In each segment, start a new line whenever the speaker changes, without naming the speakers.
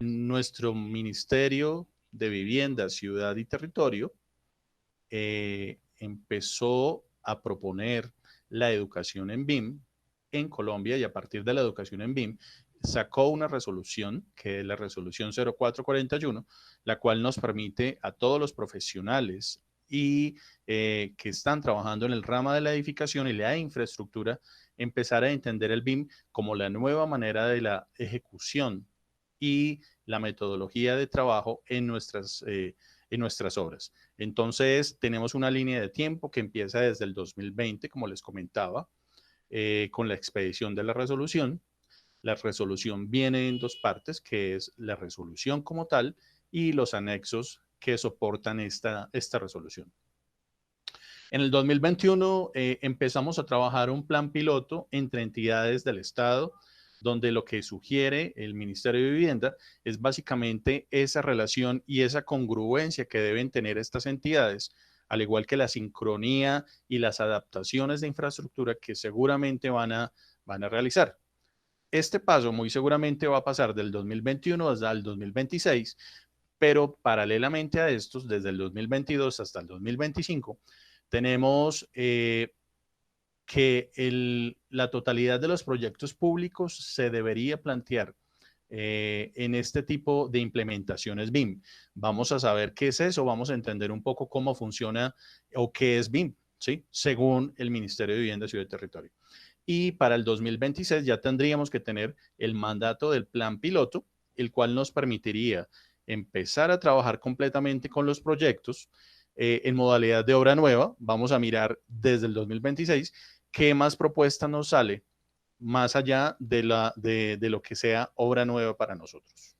Nuestro Ministerio de Vivienda, Ciudad y Territorio empezó a proponer la educación en BIM en Colombia, y a partir de la educación en BIM sacó una resolución, que es la resolución 0441, la cual nos permite a todos los profesionales y que están trabajando en el ramo de la edificación y la infraestructura empezar a entender el BIM como la nueva manera de la ejecución y la metodología de trabajo en nuestras obras. Entonces, tenemos una línea de tiempo que empieza desde el 2020, como les comentaba, con la expedición de la resolución. La resolución viene en dos partes, que es la resolución como tal y los anexos que soportan esta resolución. En el 2021 empezamos a trabajar un plan piloto entre entidades del Estado, donde lo que sugiere el Ministerio de Vivienda es básicamente esa relación y esa congruencia que deben tener estas entidades, al igual que la sincronía y las adaptaciones de infraestructura que seguramente van a realizar. Este paso muy seguramente va a pasar del 2021 hasta el 2026, pero paralelamente a estos, desde el 2022 hasta el 2025, tenemos que la totalidad de los proyectos públicos se debería plantear en este tipo de implementaciones BIM. Vamos a saber qué es eso, vamos a entender un poco cómo funciona o qué es BIM, ¿sí? Según el Ministerio de Vivienda, Ciudad y Territorio. Y para el 2026 ya tendríamos que tener el mandato del plan piloto, el cual nos permitiría empezar a trabajar completamente con los proyectos en modalidad de obra nueva. Vamos a mirar desde el 2026 qué más propuesta nos sale más allá de lo que sea obra nueva para nosotros.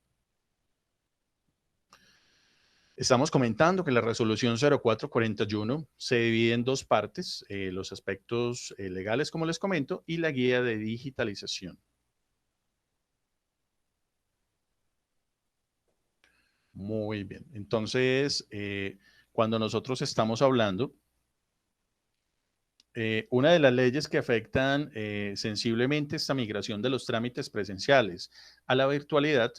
Estamos comentando que la resolución 0441 se divide en dos partes, los aspectos legales, como les comento, y la guía de digitalización. Muy bien. Entonces, cuando nosotros estamos hablando, una de las leyes que afectan sensiblemente esta migración de los trámites presenciales a la virtualidad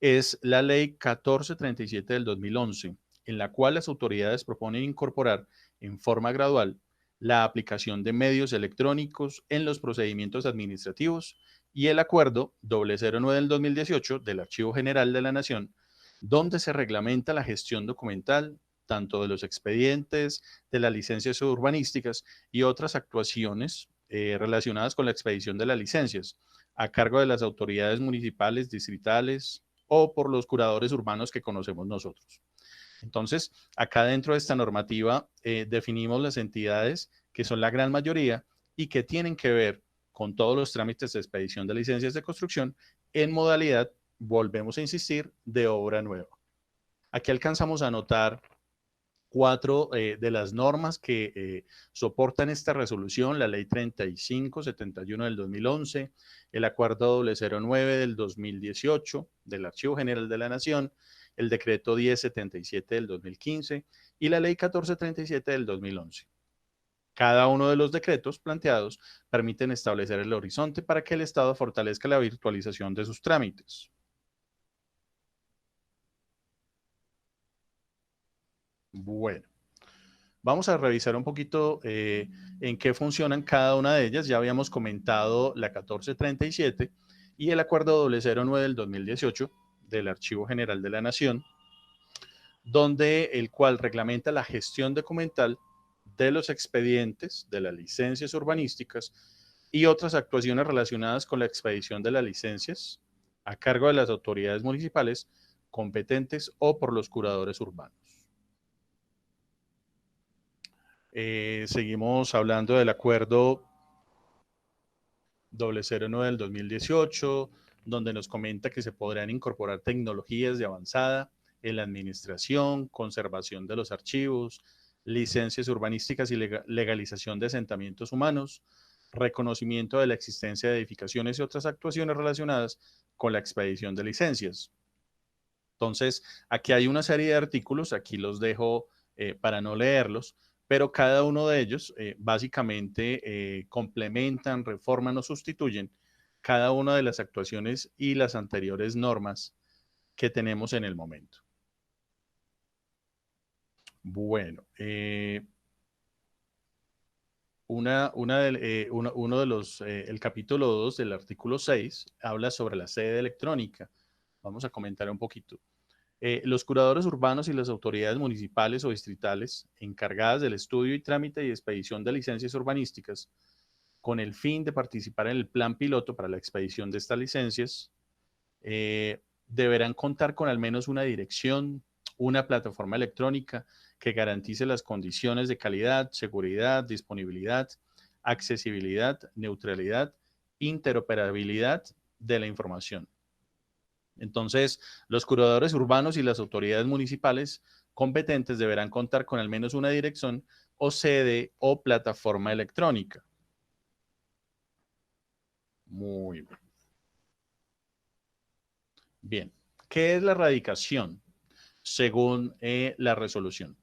es la ley 1437 del 2011, en la cual las autoridades proponen incorporar en forma gradual la aplicación de medios electrónicos en los procedimientos administrativos, y el acuerdo 009 del 2018 del Archivo General de la Nación, donde se reglamenta la gestión documental tanto de los expedientes, de las licencias urbanísticas y otras actuaciones relacionadas con la expedición de las licencias, a cargo de las autoridades municipales, distritales o por los curadores urbanos que conocemos nosotros. Entonces, acá dentro de esta normativa definimos las entidades que son la gran mayoría y que tienen que ver con todos los trámites de expedición de licencias de construcción en modalidad, volvemos a insistir, de obra nueva. Aquí alcanzamos a notar cuatro de las normas que soportan esta resolución: la ley 3571 del 2011, el acuerdo 009 del 2018 del Archivo General de la Nación, el decreto 1077 del 2015 y la ley 1437 del 2011. Cada uno de los decretos planteados permiten establecer el horizonte para que el Estado fortalezca la virtualización de sus trámites. Bueno, vamos a revisar un poquito en qué funcionan cada una de ellas. Ya habíamos comentado la 1437 y el acuerdo 009 del 2018 del Archivo General de la Nación, donde el cual reglamenta la gestión documental de los expedientes de las licencias urbanísticas y otras actuaciones relacionadas con la expedición de las licencias a cargo de las autoridades municipales competentes o por los curadores urbanos. Seguimos hablando del acuerdo 009 del 2018, donde nos comenta que se podrán incorporar tecnologías de avanzada en la administración, conservación de los archivos, licencias urbanísticas y legalización de asentamientos humanos, reconocimiento de la existencia de edificaciones y otras actuaciones relacionadas con la expedición de licencias. Entonces, aquí hay una serie de artículos, aquí los dejo para no leerlos, pero cada uno de ellos básicamente complementan, reforman o sustituyen cada una de las actuaciones y las anteriores normas que tenemos en el momento. Bueno, uno de los, el capítulo 2 del artículo 6 habla sobre la sede electrónica. Vamos a comentar un poquito. Los curadores urbanos y las autoridades municipales o distritales encargadas del estudio y trámite y expedición de licencias urbanísticas con el fin de participar en el plan piloto para la expedición de estas licencias, deberán contar con al menos una dirección, una plataforma electrónica que garantice las condiciones de calidad, seguridad, disponibilidad, accesibilidad, neutralidad, interoperabilidad de la información. Entonces, los curadores urbanos y las autoridades municipales competentes deberán contar con al menos una dirección o sede o plataforma electrónica. Muy bien. Bien. ¿Qué es la radicación? Según la resolución.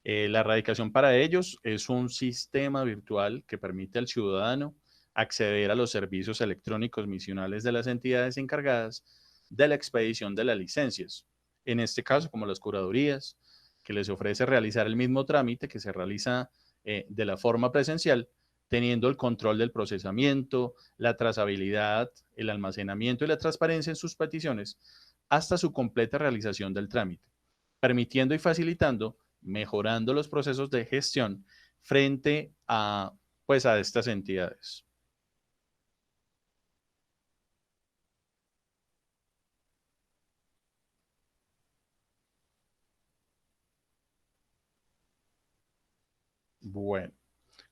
La radicación para ellos es un sistema virtual que permite al ciudadano acceder a los servicios electrónicos misionales de las entidades encargadas de la expedición de las licencias. En este caso, como las curadurías, que les ofrece realizar el mismo trámite que se realiza de la forma presencial, teniendo el control del procesamiento, la trazabilidad, el almacenamiento y la transparencia en sus peticiones, hasta su completa realización del trámite, permitiendo y facilitando, mejorando los procesos de gestión frente a, pues, a estas entidades. Bueno,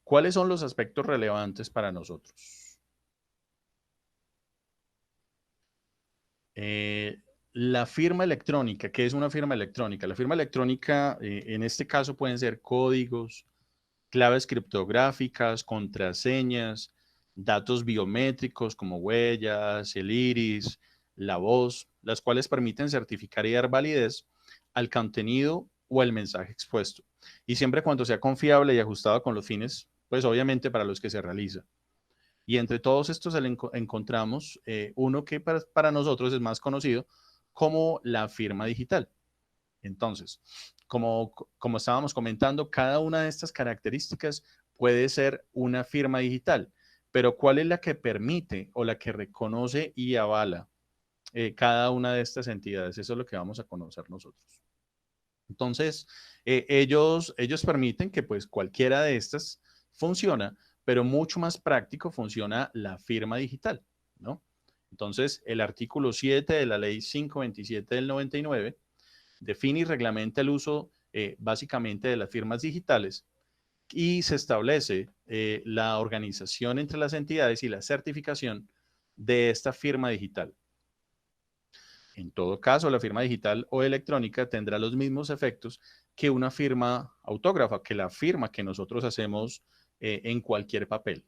¿cuáles son los aspectos relevantes para nosotros? Eh, la firma electrónica, ¿qué es una firma electrónica? La firma electrónica, en este caso, pueden ser códigos, claves criptográficas, contraseñas, datos biométricos como huellas, el iris, la voz, las cuales permiten certificar y dar validez al contenido o el mensaje expuesto. Y siempre cuando sea confiable y ajustado con los fines, pues obviamente para los que se realiza. Y entre todos estos encontramos uno que para nosotros es más conocido como la firma digital. Entonces, como estábamos comentando, cada una de estas características puede ser una firma digital, pero ¿cuál es la que permite o la que reconoce y avala cada una de estas entidades? Eso es lo que vamos a conocer nosotros. Entonces, ellos permiten que pues cualquiera de estas funciona, pero mucho más práctico funciona la firma digital, ¿no? Entonces, el artículo 7 de la ley 527 del 99 define y reglamenta el uso básicamente de las firmas digitales y se establece la organización entre las entidades y la certificación de esta firma digital. En todo caso, la firma digital o electrónica tendrá los mismos efectos que una firma autógrafa, que la firma que nosotros hacemos en cualquier papel.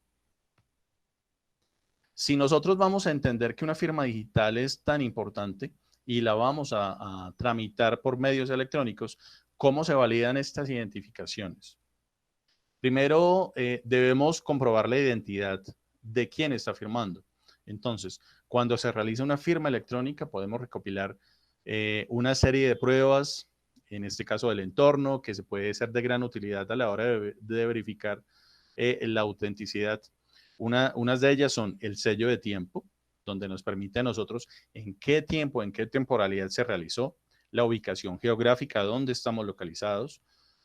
Si nosotros vamos a entender que una firma digital es tan importante y la vamos a tramitar por medios electrónicos, ¿cómo se validan estas identificaciones? Primero, debemos comprobar la identidad de quién está firmando. Entonces, cuando se realiza una firma electrónica, podemos recopilar una serie de pruebas, en este caso del entorno, que se puede ser de gran utilidad a la hora de verificar la autenticidad. Unas de ellas son el sello de tiempo, donde nos permite a nosotros en qué tiempo, en qué temporalidad se realizó, la ubicación geográfica, dónde estamos localizados,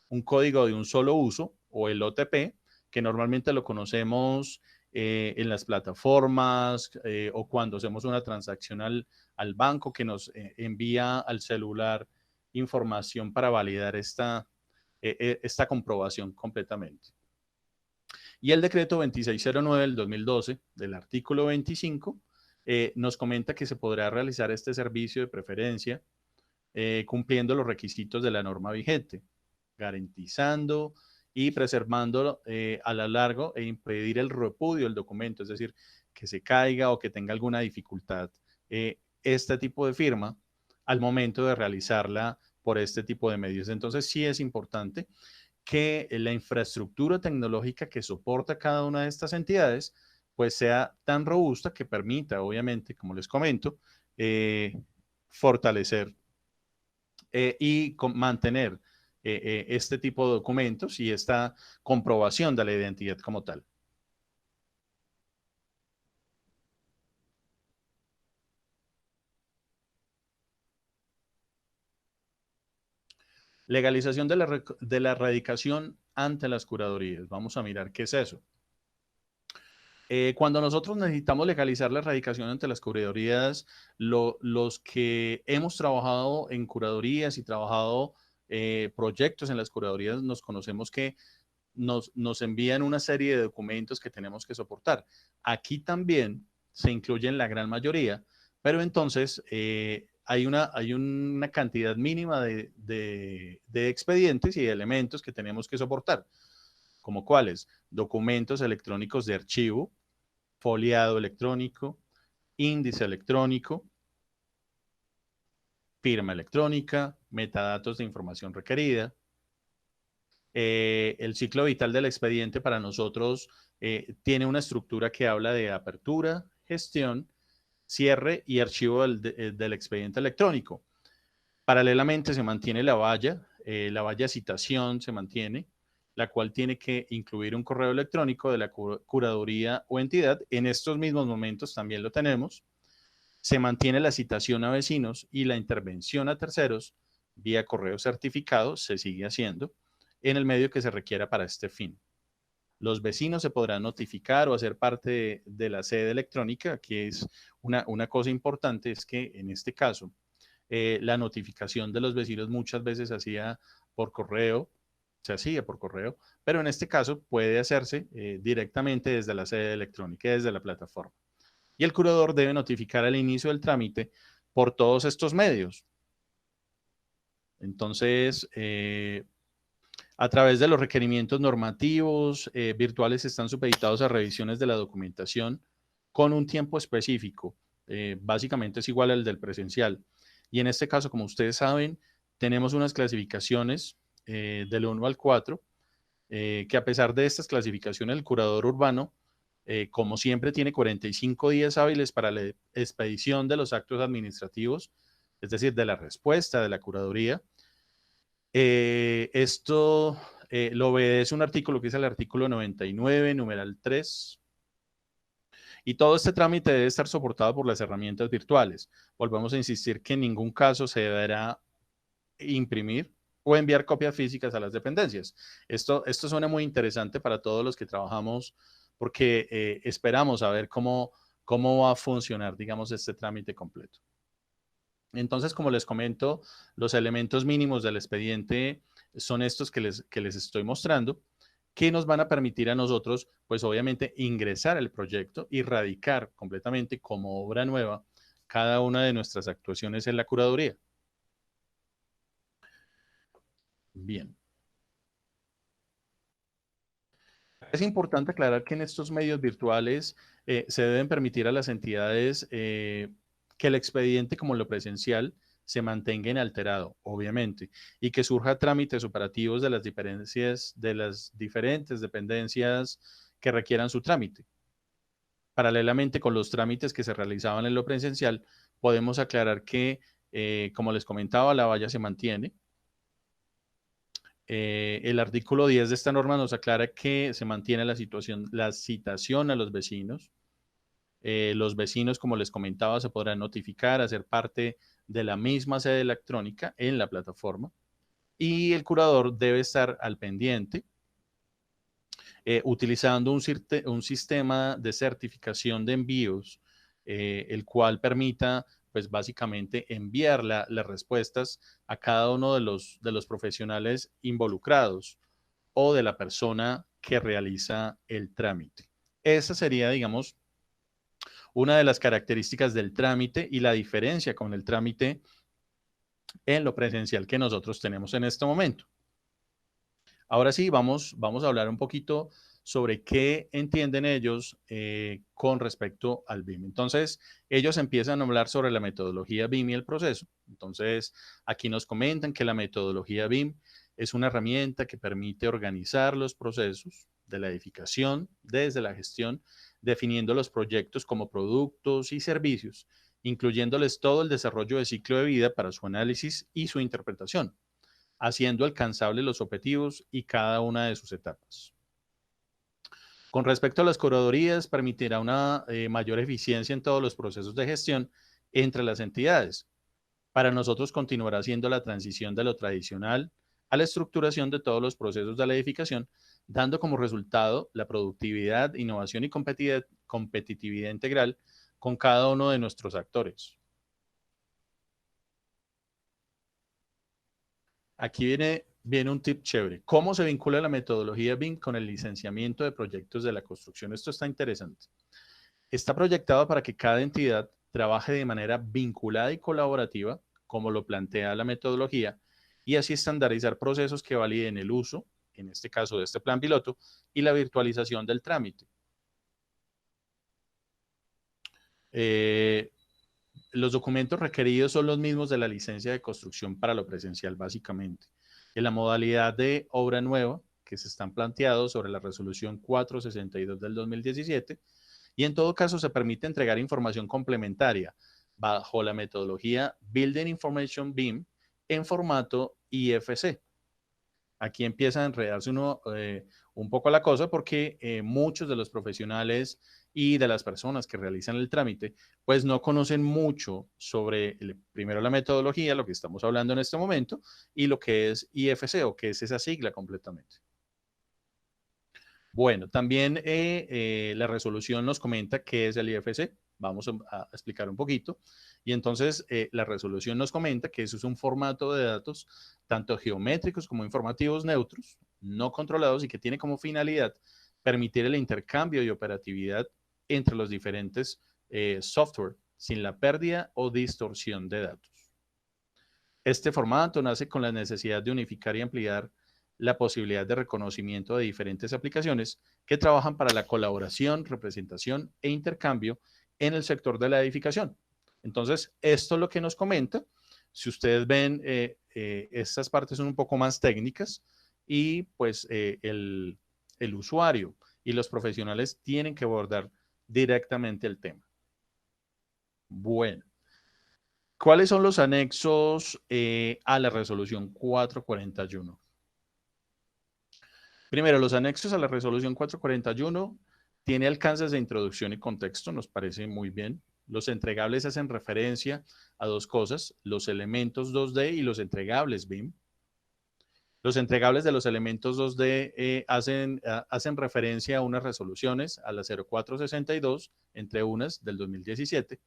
un código de un solo uso o el OTP, que normalmente lo conocemos en las plataformas o cuando hacemos una transacción al banco que nos envía al celular información para validar esta comprobación completamente. Y el decreto 2609 del 2012, del artículo 25, nos comenta que se podrá realizar este servicio de preferencia cumpliendo los requisitos de la norma vigente, garantizando y preservando a lo largo e impedir el repudio del documento, es decir, que se caiga o que tenga alguna dificultad este tipo de firma al momento de realizarla por este tipo de medios. Entonces sí es importante que la infraestructura tecnológica que soporta cada una de estas entidades pues sea tan robusta que permita, obviamente, como les comento, fortalecer y mantener este tipo de documentos y esta comprobación de la identidad como tal. Legalización de la erradicación ante las curadurías. Vamos a mirar qué es eso. Cuando nosotros necesitamos legalizar la erradicación ante las curadurías, los que hemos trabajado en curadurías y trabajado proyectos en las curadurías, nos conocemos que nos envían una serie de documentos que tenemos que soportar. Aquí también se incluyen la gran mayoría, pero entonces hay una cantidad mínima de expedientes y de elementos que tenemos que soportar, como cuáles: documentos electrónicos de archivo, foliado electrónico, índice electrónico, firma electrónica, metadatos de información requerida. El ciclo vital del expediente para nosotros tiene una estructura que habla de apertura, gestión, cierre y archivo del expediente electrónico. Paralelamente se mantiene la valla citación se mantiene, la cual tiene que incluir un correo electrónico de la curaduría o entidad. En estos mismos momentos también lo tenemos. Se mantiene la citación a vecinos y la intervención a terceros vía correo certificado se sigue haciendo en el medio que se requiera para este fin. Los vecinos se podrán notificar o hacer parte de la sede electrónica. Aquí es una cosa importante, es que en este caso la notificación de los vecinos muchas veces se hacía por correo, pero en este caso puede hacerse directamente desde la sede electrónica, desde la plataforma. Y el curador debe notificar al inicio del trámite por todos estos medios. Entonces, a través de los requerimientos normativos, virtuales están supeditados a revisiones de la documentación con un tiempo específico. Básicamente es igual al del presencial. Y en este caso, como ustedes saben, tenemos unas clasificaciones del 1 al 4, que a pesar de estas clasificaciones, el curador urbano, como siempre, tiene 45 días hábiles para la expedición de los actos administrativos, es decir, de la respuesta de la curaduría. Esto lo obedece un artículo que es el artículo 99, numeral 3. Y todo este trámite debe estar soportado por las herramientas virtuales. Volvemos a insistir que en ningún caso se deberá imprimir o enviar copias físicas a las dependencias. Esto suena muy interesante para todos los que trabajamos porque esperamos saber cómo va a funcionar, digamos, este trámite completo. Entonces, como les comento, los elementos mínimos del expediente son estos que les estoy mostrando, que nos van a permitir a nosotros, pues obviamente, ingresar al proyecto y radicar completamente como obra nueva cada una de nuestras actuaciones en la curaduría. Bien. Es importante aclarar que en estos medios virtuales se deben permitir a las entidades que el expediente, como lo presencial, se mantenga inalterado, obviamente, y que surja trámites operativos de las diferentes dependencias que requieran su trámite. Paralelamente con los trámites que se realizaban en lo presencial, podemos aclarar que, como les comentaba, la valla se mantiene. El artículo 10 de esta norma nos aclara que se mantiene la citación a los vecinos. Los vecinos, como les comentaba, se podrán notificar, hacer parte de la misma sede electrónica en la plataforma, y el curador debe estar al pendiente utilizando un sistema de certificación de envíos, el cual permita, pues básicamente, enviar las respuestas a cada uno de los profesionales involucrados o de la persona que realiza el trámite. Esa sería, digamos, una de las características del trámite y la diferencia con el trámite en lo presencial que nosotros tenemos en este momento. Ahora sí, vamos a hablar un poquito sobre qué entienden ellos con respecto al BIM. Entonces, ellos empiezan a hablar sobre la metodología BIM y el proceso. Entonces, aquí nos comentan que la metodología BIM es una herramienta que permite organizar los procesos de la edificación desde la gestión, definiendo los proyectos como productos y servicios incluyéndoles todo el desarrollo de ciclo de vida para su análisis y su interpretación, haciendo alcanzables los objetivos y cada una de sus etapas. Con respecto a las curadurías, permitirá una mayor eficiencia en todos los procesos de gestión entre las entidades. Para nosotros continuará siendo la transición de lo tradicional a la estructuración de todos los procesos de la edificación, dando como resultado la productividad, innovación y competitividad integral con cada uno de nuestros actores. Aquí viene un tip chévere. ¿Cómo se vincula la metodología BIM con el licenciamiento de proyectos de la construcción? Esto está interesante. Está proyectado para que cada entidad trabaje de manera vinculada y colaborativa, como lo plantea la metodología, y así estandarizar procesos que validen el uso, en este caso de este plan piloto, y la virtualización del trámite. Los documentos requeridos son los mismos de la licencia de construcción para lo presencial, básicamente. En la modalidad de obra nueva, que se están planteados sobre la resolución 462 del 2017, y en todo caso se permite entregar información complementaria bajo la metodología Building Information BIM en formato IFC. Aquí empieza a enredarse un poco la cosa porque muchos de los profesionales y de las personas que realizan el trámite, pues no conocen mucho sobre, primero la metodología, lo que estamos hablando en este momento, y lo que es IFC o que es esa sigla completamente. Bueno, también la resolución nos comenta qué es el IFC. Vamos a explicar un poquito. Y entonces la resolución nos comenta que eso es un formato de datos tanto geométricos como informativos neutros, no controlados y que tiene como finalidad permitir el intercambio y operatividad entre los diferentes software sin la pérdida o distorsión de datos. Este formato nace con la necesidad de unificar y ampliar la posibilidad de reconocimiento de diferentes aplicaciones que trabajan para la colaboración, representación e intercambio en el sector de la edificación. Entonces, esto es lo que nos comenta. Si ustedes ven, estas partes son un poco más técnicas y pues el usuario y los profesionales tienen que abordar directamente el tema. Bueno, ¿cuáles son los anexos a la resolución 441? Primero, los anexos a la resolución 441 tiene alcances de introducción y contexto, nos parece muy bien. Los entregables hacen referencia a dos cosas, los elementos 2D y los entregables BIM. Los entregables de los elementos 2D hacen referencia a unas resoluciones, a la 0462, entre unas del 2017.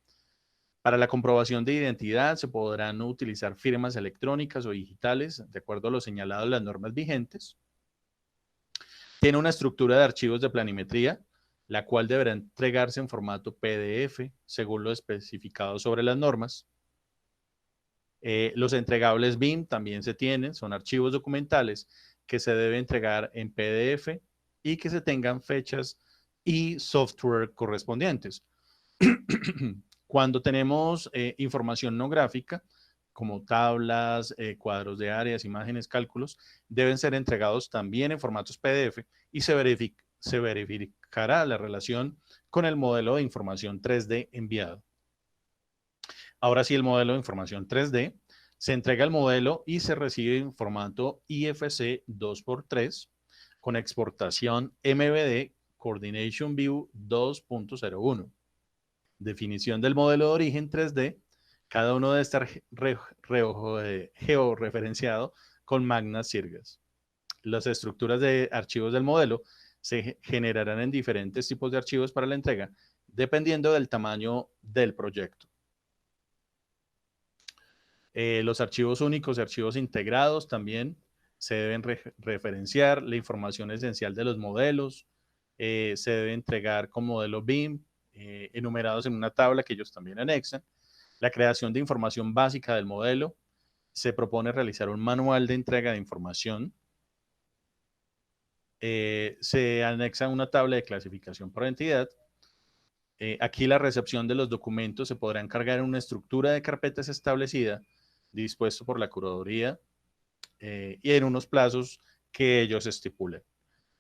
Para la comprobación de identidad se podrán utilizar firmas electrónicas o digitales, de acuerdo a lo señalado en las normas vigentes. Tiene una estructura de archivos de planimetría, la cual deberá entregarse en formato PDF, según lo especificado sobre las normas. Los entregables BIM también se tienen, son archivos documentales que se deben entregar en PDF y que se tengan fechas y software correspondientes. Cuando tenemos información no gráfica, como tablas, cuadros de áreas, imágenes, cálculos, deben ser entregados también en formatos PDF y se verificará la relación con el modelo de información 3D enviado. Ahora sí, el modelo de información 3D se entrega el modelo y se recibe en formato IFC 2x3 con exportación MVD Coordination View 2.01. Definición del modelo de origen 3D. Cada uno debe estar georreferenciado con magnas sirgas. Las estructuras de archivos del modelo se generarán en diferentes tipos de archivos para la entrega, dependiendo del tamaño del proyecto. Los archivos únicos y archivos integrados también se deben referenciar. La información esencial de los modelos se debe entregar con modelo BIM, enumerados en una tabla que ellos también anexan. La creación de información básica del modelo. Se propone realizar un manual de entrega de información. Se anexa una tabla de clasificación por entidad. Aquí la recepción de los documentos se podrá encargar en una estructura de carpetas establecida, dispuesto por la curaduría y en unos plazos que ellos estipulen.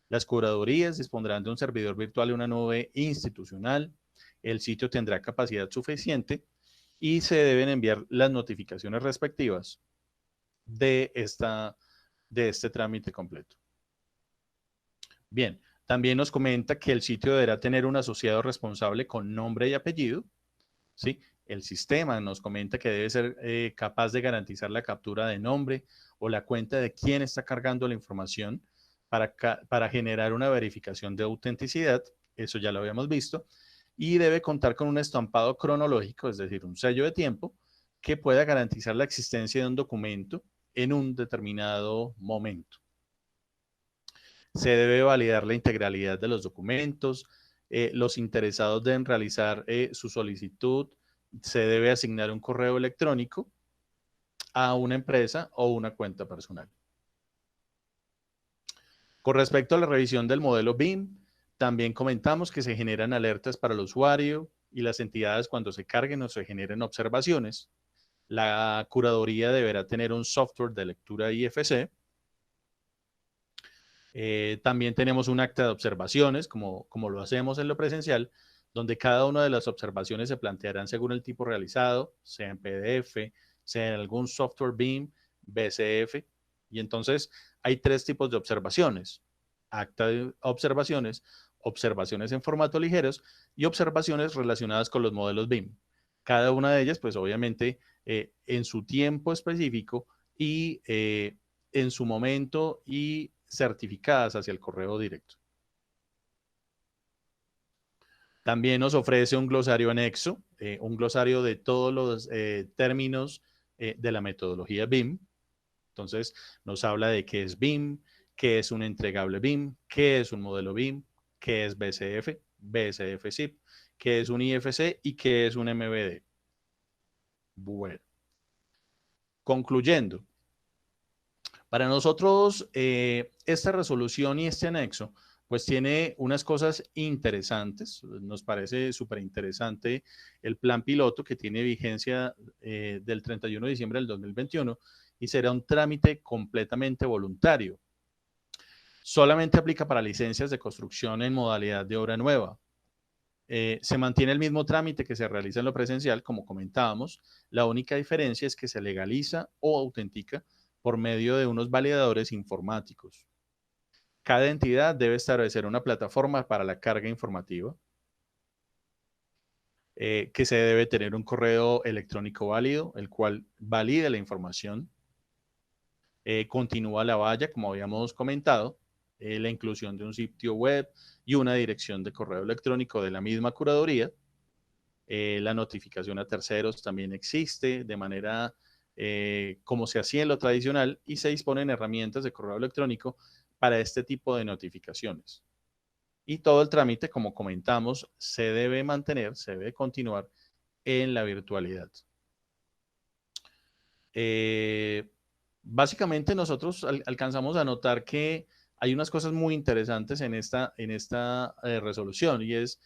Las curadurías dispondrán de un servidor virtual y una nube institucional. El sitio tendrá capacidad suficiente y se deben enviar las notificaciones respectivas de este trámite completo. Bien, también nos comenta que el sitio deberá tener un asociado responsable con nombre y apellido, ¿sí? El sistema nos comenta que debe ser capaz de garantizar la captura de nombre o la cuenta de quién está cargando la información para generar una verificación de autenticidad, eso ya lo habíamos visto, y debe contar con un estampado cronológico, es decir, un sello de tiempo, que pueda garantizar la existencia de un documento en un determinado momento. Se debe validar la integralidad de los documentos, los interesados deben realizar su solicitud, se debe asignar un correo electrónico a una empresa o una cuenta personal. Con respecto a la revisión del modelo BIM, también comentamos que se generan alertas para el usuario y las entidades cuando se carguen o se generen observaciones. La curaduría deberá tener un software de lectura IFC. También tenemos un acta de observaciones, como lo hacemos en lo presencial, donde cada una de las observaciones se plantearán según el tipo realizado, sea en PDF, sea en algún software BIM, BCF. Y entonces hay tres tipos de observaciones: acta de observaciones, observaciones en formato ligeros y observaciones relacionadas con los modelos BIM. Cada una de ellas, pues obviamente, en su tiempo específico y en su momento y certificadas hacia el correo directo. También nos ofrece un glosario anexo, un glosario de todos los términos de la metodología BIM. Entonces, nos habla de qué es BIM, qué es un entregable BIM, qué es un modelo BIM, qué es BCF, BCF-SIP, qué es un IFC y qué es un MVD. Bueno, concluyendo, para nosotros esta resolución y este anexo pues tiene unas cosas interesantes. Nos parece súper interesante el plan piloto que tiene vigencia del 31 de diciembre del 2021 y será un trámite completamente voluntario. Solamente aplica para licencias de construcción en modalidad de obra nueva. Se mantiene el mismo trámite que se realiza en lo presencial, como comentábamos. La única diferencia es que se legaliza o autentica por medio de unos validadores informáticos. Cada entidad debe establecer una plataforma para la carga informativa, que se debe tener un correo electrónico válido, el cual valide la información. Continúa la valla, como habíamos comentado, la inclusión de un sitio web y una dirección de correo electrónico de la misma curaduría. La notificación a terceros también existe de manera como se hacía en lo tradicional y se disponen herramientas de correo electrónico para este tipo de notificaciones. Y todo el trámite, como comentamos, se debe mantener, se debe continuar en la virtualidad. Básicamente nosotros alcanzamos a notar que hay unas cosas muy interesantes en esta resolución y es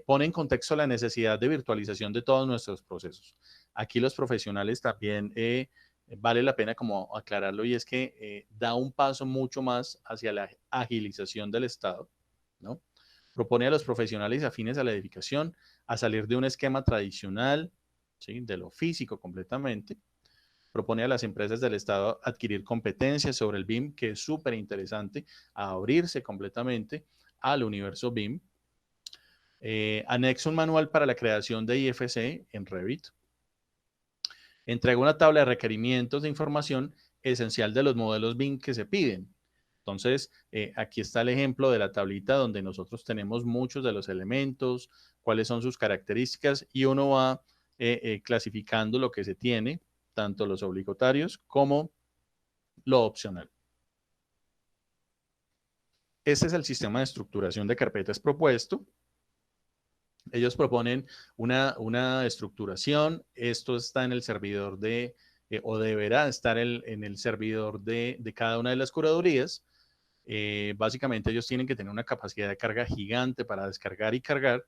pone en contexto la necesidad de virtualización de todos nuestros procesos. Aquí los profesionales también vale la pena como aclararlo y es que da un paso mucho más hacia la agilización del Estado, ¿no? Propone a los profesionales afines a la edificación a salir de un esquema tradicional, ¿sí? De lo físico completamente. Propone a las empresas del Estado adquirir competencias sobre el BIM, que es súper interesante, a abrirse completamente al universo BIM. Anexa un manual para la creación de IFC en Revit. Entrega una tabla de requerimientos de información esencial de los modelos BIM que se piden. Entonces, aquí está el ejemplo de la tablita donde nosotros tenemos muchos de los elementos, cuáles son sus características y uno va clasificando lo que se tiene, tanto los obligatorios como lo opcional. Este es el sistema de estructuración de carpetas propuesto. Ellos proponen una estructuración. Esto está en el servidor o deberá estar en el servidor de cada una de las curadurías. Básicamente ellos tienen que tener una capacidad de carga gigante para descargar y cargar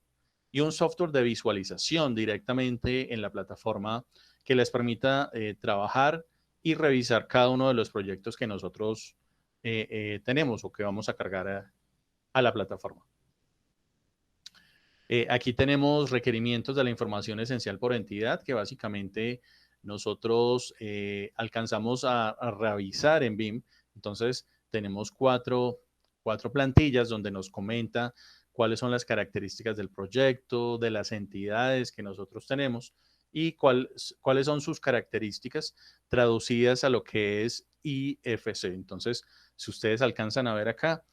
y un software de visualización directamente en la plataforma que les permita trabajar y revisar cada uno de los proyectos que nosotros tenemos o que vamos a cargar a la plataforma. Aquí tenemos requerimientos de la información esencial por entidad, que básicamente nosotros alcanzamos a revisar en BIM. Entonces, tenemos cuatro plantillas donde nos comenta cuáles son las características del proyecto, de las entidades que nosotros tenemos y cuáles son sus características traducidas a lo que es IFC. Entonces, si ustedes alcanzan a ver acá,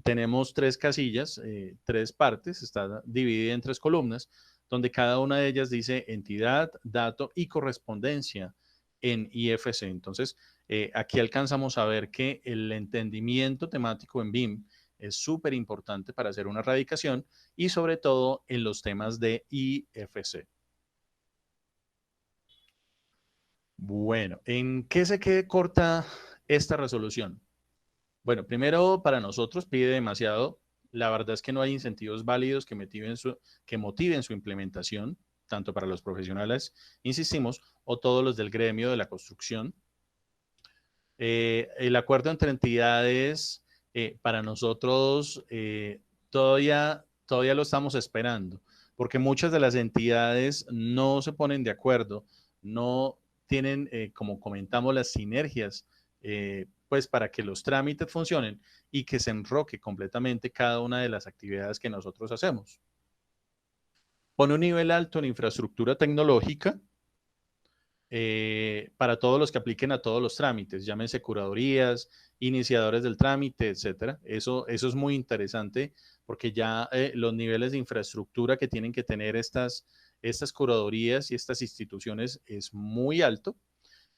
tenemos tres casillas, tres partes, está dividida en tres columnas, donde cada una de ellas dice entidad, dato y correspondencia en IFC. Entonces, aquí alcanzamos a ver que el entendimiento temático en BIM es súper importante para hacer una radicación y sobre todo en los temas de IFC. Bueno, ¿en qué se quede corta esta resolución? Bueno, primero, para nosotros pide demasiado. La verdad es que no hay incentivos válidos que motiven su implementación, tanto para los profesionales, insistimos, o todos los del gremio de la construcción. El acuerdo entre entidades, para nosotros, todavía lo estamos esperando, porque muchas de las entidades no se ponen de acuerdo, no tienen, como comentamos, las sinergias, pues para que los trámites funcionen y que se enroque completamente cada una de las actividades que nosotros hacemos. Pone un nivel alto en infraestructura tecnológica, para todos los que apliquen a todos los trámites, llámense curadurías, iniciadores del trámite, etcétera. Eso es muy interesante porque ya los niveles de infraestructura que tienen que tener estas curadurías y estas instituciones es muy alto,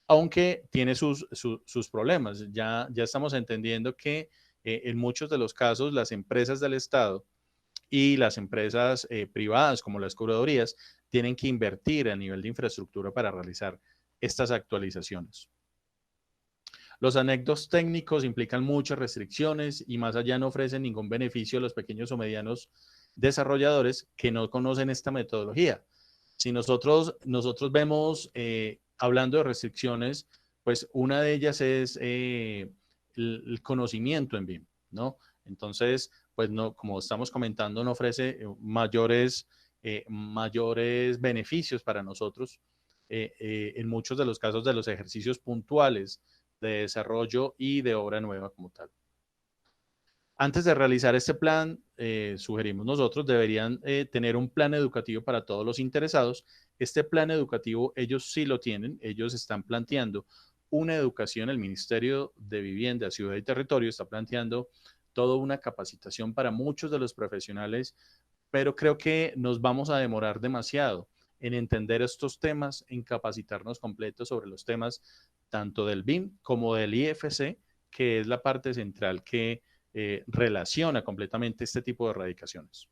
aunque tiene sus problemas. Ya estamos entendiendo que en muchos de los casos las empresas del Estado y las empresas privadas como las curadurías tienen que invertir a nivel de infraestructura para realizar estas actualizaciones. Los anexos técnicos implican muchas restricciones y más allá no ofrecen ningún beneficio a los pequeños o medianos desarrolladores que no conocen esta metodología. Si nosotros vemos, hablando de restricciones, pues una de ellas es el conocimiento en BIM, ¿no? Entonces, pues no, como estamos comentando, no ofrece mayores beneficios para nosotros en muchos de los casos de los ejercicios puntuales de desarrollo y de obra nueva como tal. Antes de realizar este plan, sugerimos nosotros, deberían tener un plan educativo para todos los interesados. Este plan educativo ellos sí lo tienen, ellos están planteando una educación, el Ministerio de Vivienda, Ciudad y Territorio está planteando toda una capacitación para muchos de los profesionales, pero creo que nos vamos a demorar demasiado en entender estos temas, en capacitarnos completos sobre los temas tanto del BIM como del IFC, que es la parte central que relaciona completamente este tipo de erradicaciones.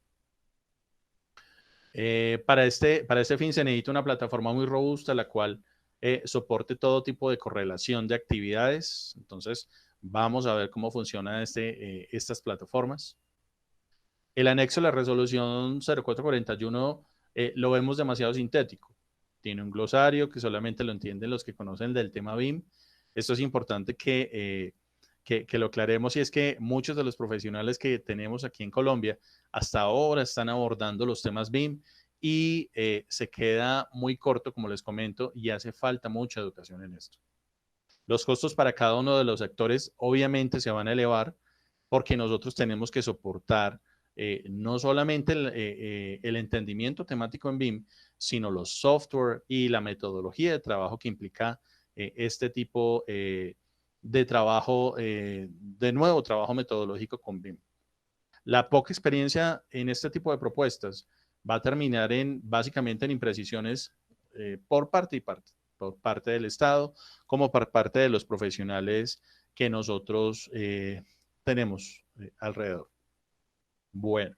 Para este fin se necesita una plataforma muy robusta, la cual soporte todo tipo de correlación de actividades. Entonces, vamos a ver cómo funcionan estas plataformas. El anexo de la resolución 0441 lo vemos demasiado sintético. Tiene un glosario que solamente lo entienden los que conocen del tema BIM. Esto es importante que lo aclaremos, y es que muchos de los profesionales que tenemos aquí en Colombia hasta ahora están abordando los temas BIM y se queda muy corto, como les comento, y hace falta mucha educación en esto. Los costos para cada uno de los sectores obviamente se van a elevar porque nosotros tenemos que soportar no solamente el entendimiento temático en BIM, sino los software y la metodología de trabajo que implica este tipo de trabajo, de nuevo trabajo metodológico con BIM. La poca experiencia en este tipo de propuestas va a terminar básicamente en imprecisiones por parte y parte, por parte del Estado como por parte de los profesionales que nosotros tenemos alrededor. Bueno,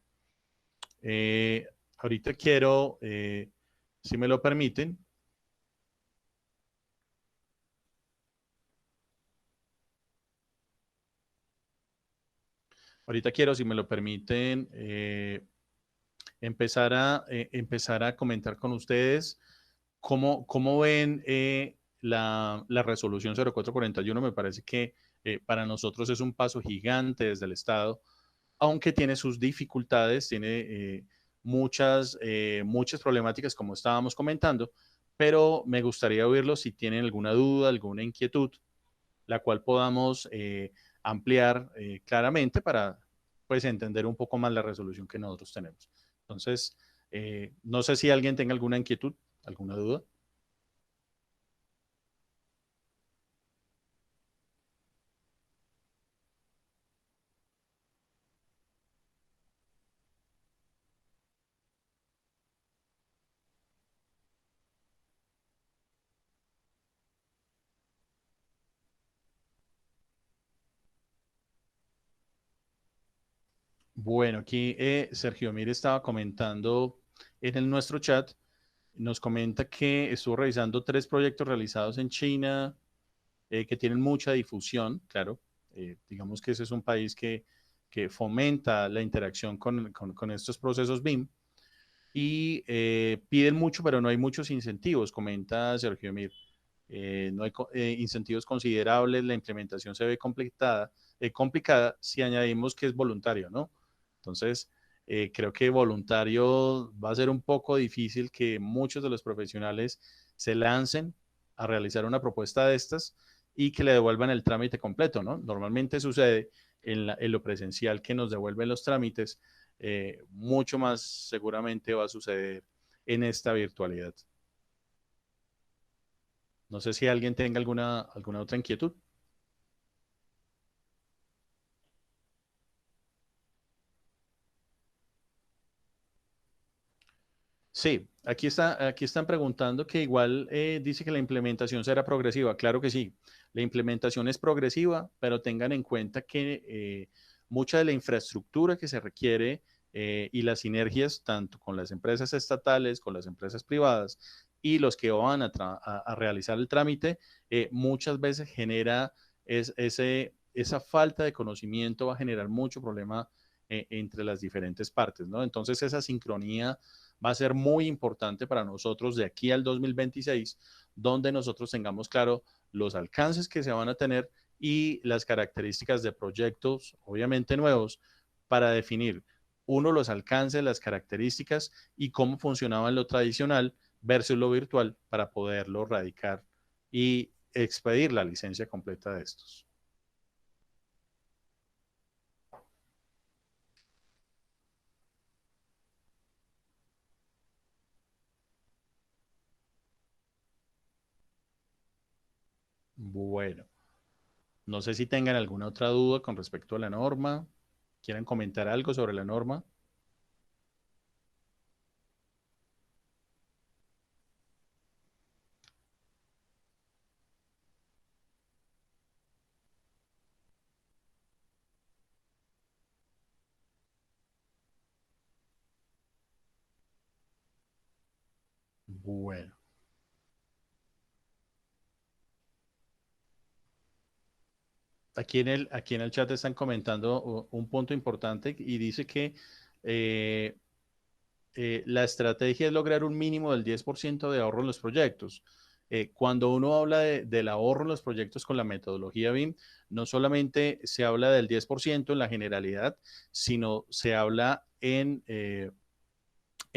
eh, ahorita quiero, si me lo permiten, si me lo permiten, empezar a comentar con ustedes cómo ven la resolución 0441. Me parece que para nosotros es un paso gigante desde el Estado, aunque tiene sus dificultades, tiene muchas problemáticas como estábamos comentando, pero me gustaría oírlo si tienen alguna duda, alguna inquietud, la cual podamos ampliar claramente para pues entender un poco más la resolución que nosotros tenemos. Entonces, no sé si alguien tenga alguna inquietud, alguna duda. Bueno, aquí Sergio Mir estaba comentando en nuestro chat, nos comenta que estuvo revisando 3 proyectos realizados en China que tienen mucha difusión, claro. Digamos que ese es un país que fomenta la interacción con estos procesos BIM y piden mucho, pero no hay muchos incentivos, comenta Sergio Mir. No hay incentivos considerables, la implementación se ve complicada si añadimos que es voluntario, ¿no? Entonces, creo que voluntario va a ser un poco difícil que muchos de los profesionales se lancen a realizar una propuesta de estas y que le devuelvan el trámite completo, ¿no? Normalmente sucede en lo presencial que nos devuelven los trámites, mucho más seguramente va a suceder en esta virtualidad. No sé si alguien tenga alguna otra inquietud. Sí, aquí están preguntando que igual dice que la implementación será progresiva. Claro que sí, la implementación es progresiva, pero tengan en cuenta que mucha de la infraestructura que se requiere y las sinergias tanto con las empresas estatales, con las empresas privadas y los que van a realizar el trámite, muchas veces genera esa falta de conocimiento, va a generar mucho problema entre las diferentes partes, ¿no? Entonces esa sincronía va a ser muy importante para nosotros de aquí al 2026, donde nosotros tengamos claro los alcances que se van a tener y las características de proyectos, obviamente nuevos, para definir, uno, los alcances, las características y cómo funcionaba en lo tradicional versus lo virtual para poderlo radicar y expedir la licencia completa de estos. Bueno, no sé si tengan alguna otra duda con respecto a la norma, quieran comentar algo sobre la norma. Bueno, aquí en el chat están comentando un punto importante y dice que eh, la estrategia es lograr un mínimo del 10% de ahorro en los proyectos. Cuando uno habla del ahorro en los proyectos con la metodología BIM, no solamente se habla del 10% en la generalidad, sino se habla en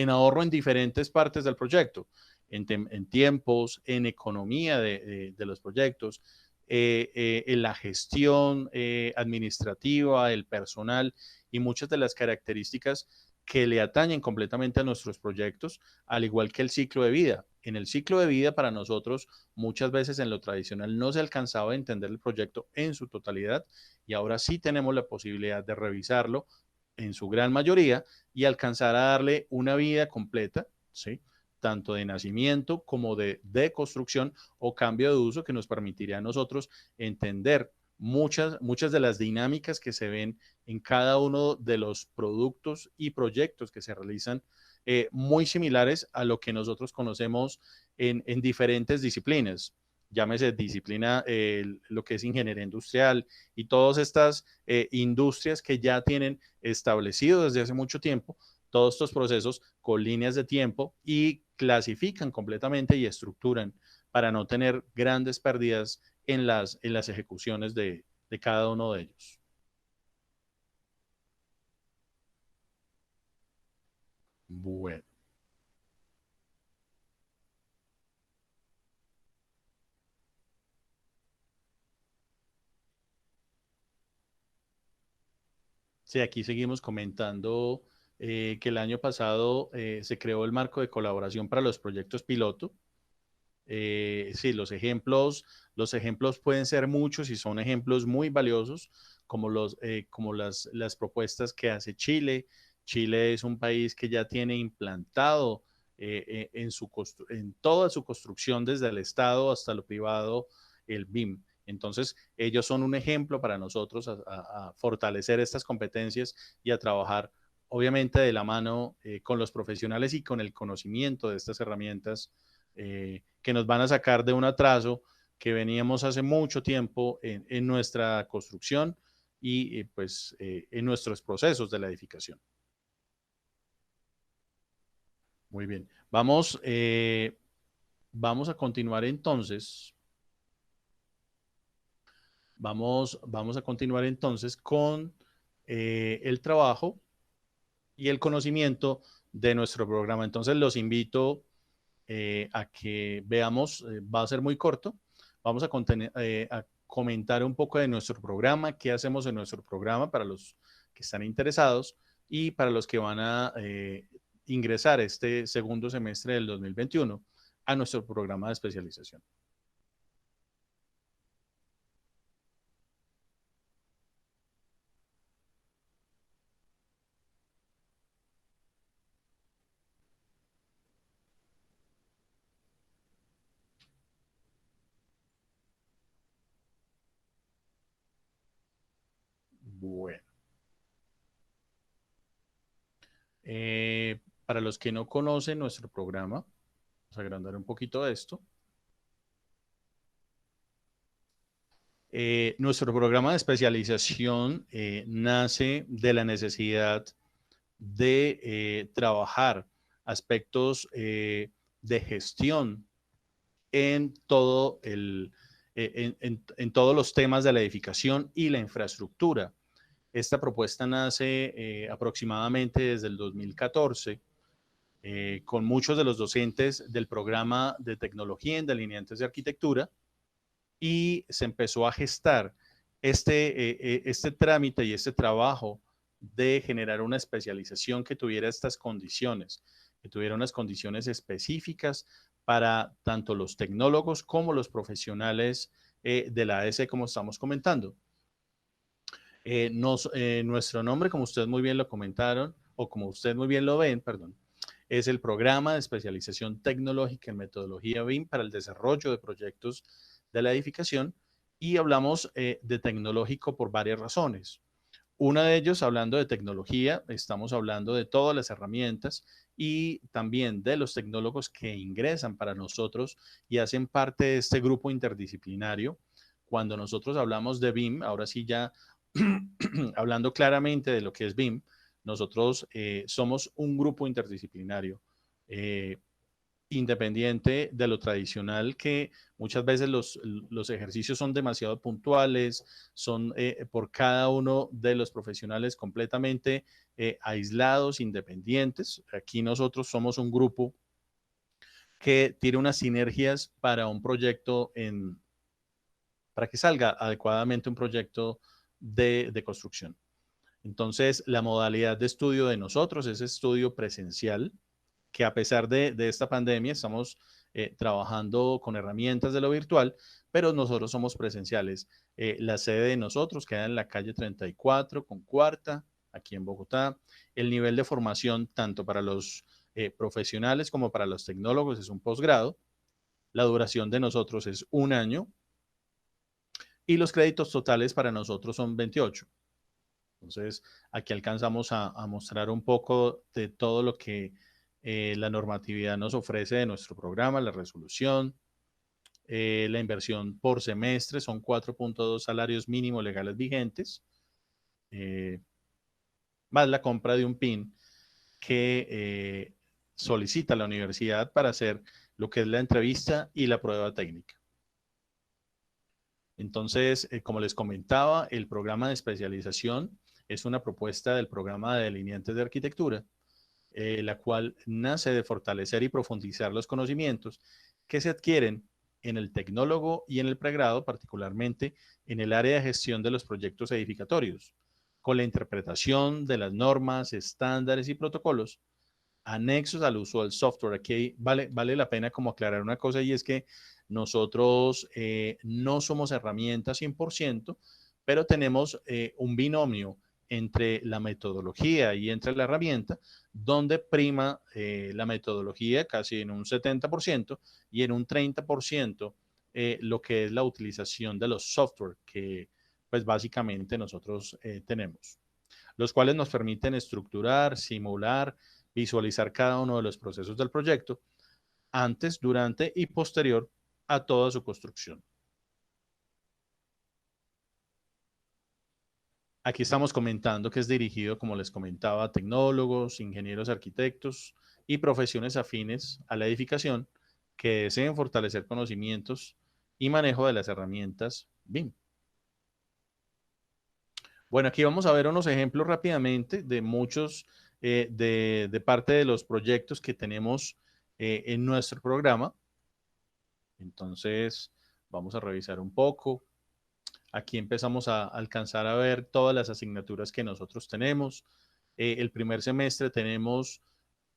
ahorro en diferentes partes del proyecto, en tiempos, en economía de los proyectos, en la gestión administrativa, el personal y muchas de las características que le atañen completamente a nuestros proyectos, al igual que el ciclo de vida. En el ciclo de vida, para nosotros, muchas veces en lo tradicional no se alcanzaba a entender el proyecto en su totalidad y ahora sí tenemos la posibilidad de revisarlo en su gran mayoría y alcanzar a darle una vida completa, ¿sí? Tanto de nacimiento como de construcción o cambio de uso que nos permitiría a nosotros entender muchas de las dinámicas que se ven en cada uno de los productos y proyectos que se realizan, muy similares a lo que nosotros conocemos en diferentes disciplinas. Llámese disciplina, lo que es ingeniería industrial y todas estas industrias que ya tienen establecido desde hace mucho tiempo todos estos procesos con líneas de tiempo y clasifican completamente y estructuran para no tener grandes pérdidas en las ejecuciones de cada uno de ellos. Bueno. Sí, aquí seguimos comentando que el año pasado se creó el marco de colaboración para los proyectos piloto. Sí, los ejemplos pueden ser muchos y son ejemplos muy valiosos, como, como las propuestas que hace Chile. Chile es un país que ya tiene implantado en toda su construcción, desde el Estado hasta lo privado, el BIM. Entonces, ellos son un ejemplo para nosotros a fortalecer estas competencias y a trabajar, obviamente, de la mano con los profesionales y con el conocimiento de estas herramientas que nos van a sacar de un atraso que veníamos hace mucho tiempo en nuestra construcción y pues en nuestros procesos de la edificación. Muy bien. Vamos a continuar entonces. Vamos a continuar entonces con el trabajo y el conocimiento de nuestro programa. Entonces los invito a que veamos, va a ser muy corto, vamos a comentar un poco de nuestro programa, qué hacemos en nuestro programa para los que están interesados y para los que van a ingresar este segundo semestre del 2021 a nuestro programa de especialización. Bueno, para los que no conocen nuestro programa, vamos a agrandar un poquito esto. Nuestro programa de especialización nace de la necesidad de trabajar aspectos de gestión en en todos los temas de la edificación y la infraestructura. Esta propuesta nace aproximadamente desde el 2014 con muchos de los docentes del programa de tecnología en delineantes de arquitectura y se empezó a gestar este trámite y este trabajo de generar una especialización que tuviera estas condiciones, que tuviera unas condiciones específicas para tanto los tecnólogos como los profesionales de la AS, como estamos comentando. Nuestro nombre, como ustedes muy bien lo comentaron, o como ustedes muy bien lo ven, perdón, es el Programa de Especialización Tecnológica en Metodología BIM para el desarrollo de proyectos de la edificación y hablamos de tecnológico por varias razones. Una de ellos, hablando de tecnología, estamos hablando de todas las herramientas y también de los tecnólogos que ingresan para nosotros y hacen parte de este grupo interdisciplinario. Cuando nosotros hablamos de BIM, ahora sí ya hablando claramente de lo que es BIM, nosotros somos un grupo interdisciplinario. Eh, Independiente de lo tradicional, que muchas veces los ejercicios son demasiado puntuales, son por cada uno de los profesionales completamente aislados, independientes. Aquí nosotros somos un grupo que tiene unas sinergias para un proyecto, para que salga adecuadamente un proyecto de construcción. Entonces, la modalidad de estudio de nosotros es estudio presencial, que a pesar de esta pandemia estamos trabajando con herramientas de lo virtual, pero nosotros somos presenciales. La sede de nosotros queda en la calle 34 con cuarta, aquí en Bogotá. El nivel de formación, tanto para los profesionales como para los tecnólogos, es un posgrado. La duración de nosotros es un año y los créditos totales para nosotros son 28. Entonces, aquí alcanzamos a mostrar un poco de todo lo que la normatividad nos ofrece de nuestro programa, la resolución, la inversión por semestre, son 4.2 salarios mínimos legales vigentes, eh, más la compra de un PIN que solicita la universidad para hacer lo que es la entrevista y la prueba técnica. Entonces, como les comentaba, el programa de especialización es una propuesta del programa de delineantes de arquitectura la cual nace de fortalecer y profundizar los conocimientos que se adquieren en el tecnólogo y en el pregrado, particularmente en el área de gestión de los proyectos edificatorios, con la interpretación de las normas, estándares y protocolos anexos al uso del software. Aquí vale la pena como aclarar una cosa y es que nosotros no somos herramientas 100%, pero tenemos un binomio entre la metodología y entre la herramienta, donde prima la metodología casi en un 70% y en un 30% lo que es la utilización de los software que pues básicamente nosotros tenemos, los cuales nos permiten estructurar, simular, visualizar cada uno de los procesos del proyecto antes, durante y posterior a toda su construcción. Aquí estamos comentando que es dirigido, como les comentaba, a tecnólogos, ingenieros, arquitectos y profesiones afines a la edificación que deseen fortalecer conocimientos y manejo de las herramientas BIM. Bueno, aquí vamos a ver unos ejemplos rápidamente de muchos, de parte de los proyectos que tenemos en nuestro programa. Entonces, vamos a revisar un poco. Aquí empezamos a alcanzar a ver todas las asignaturas que nosotros tenemos. El primer semestre tenemos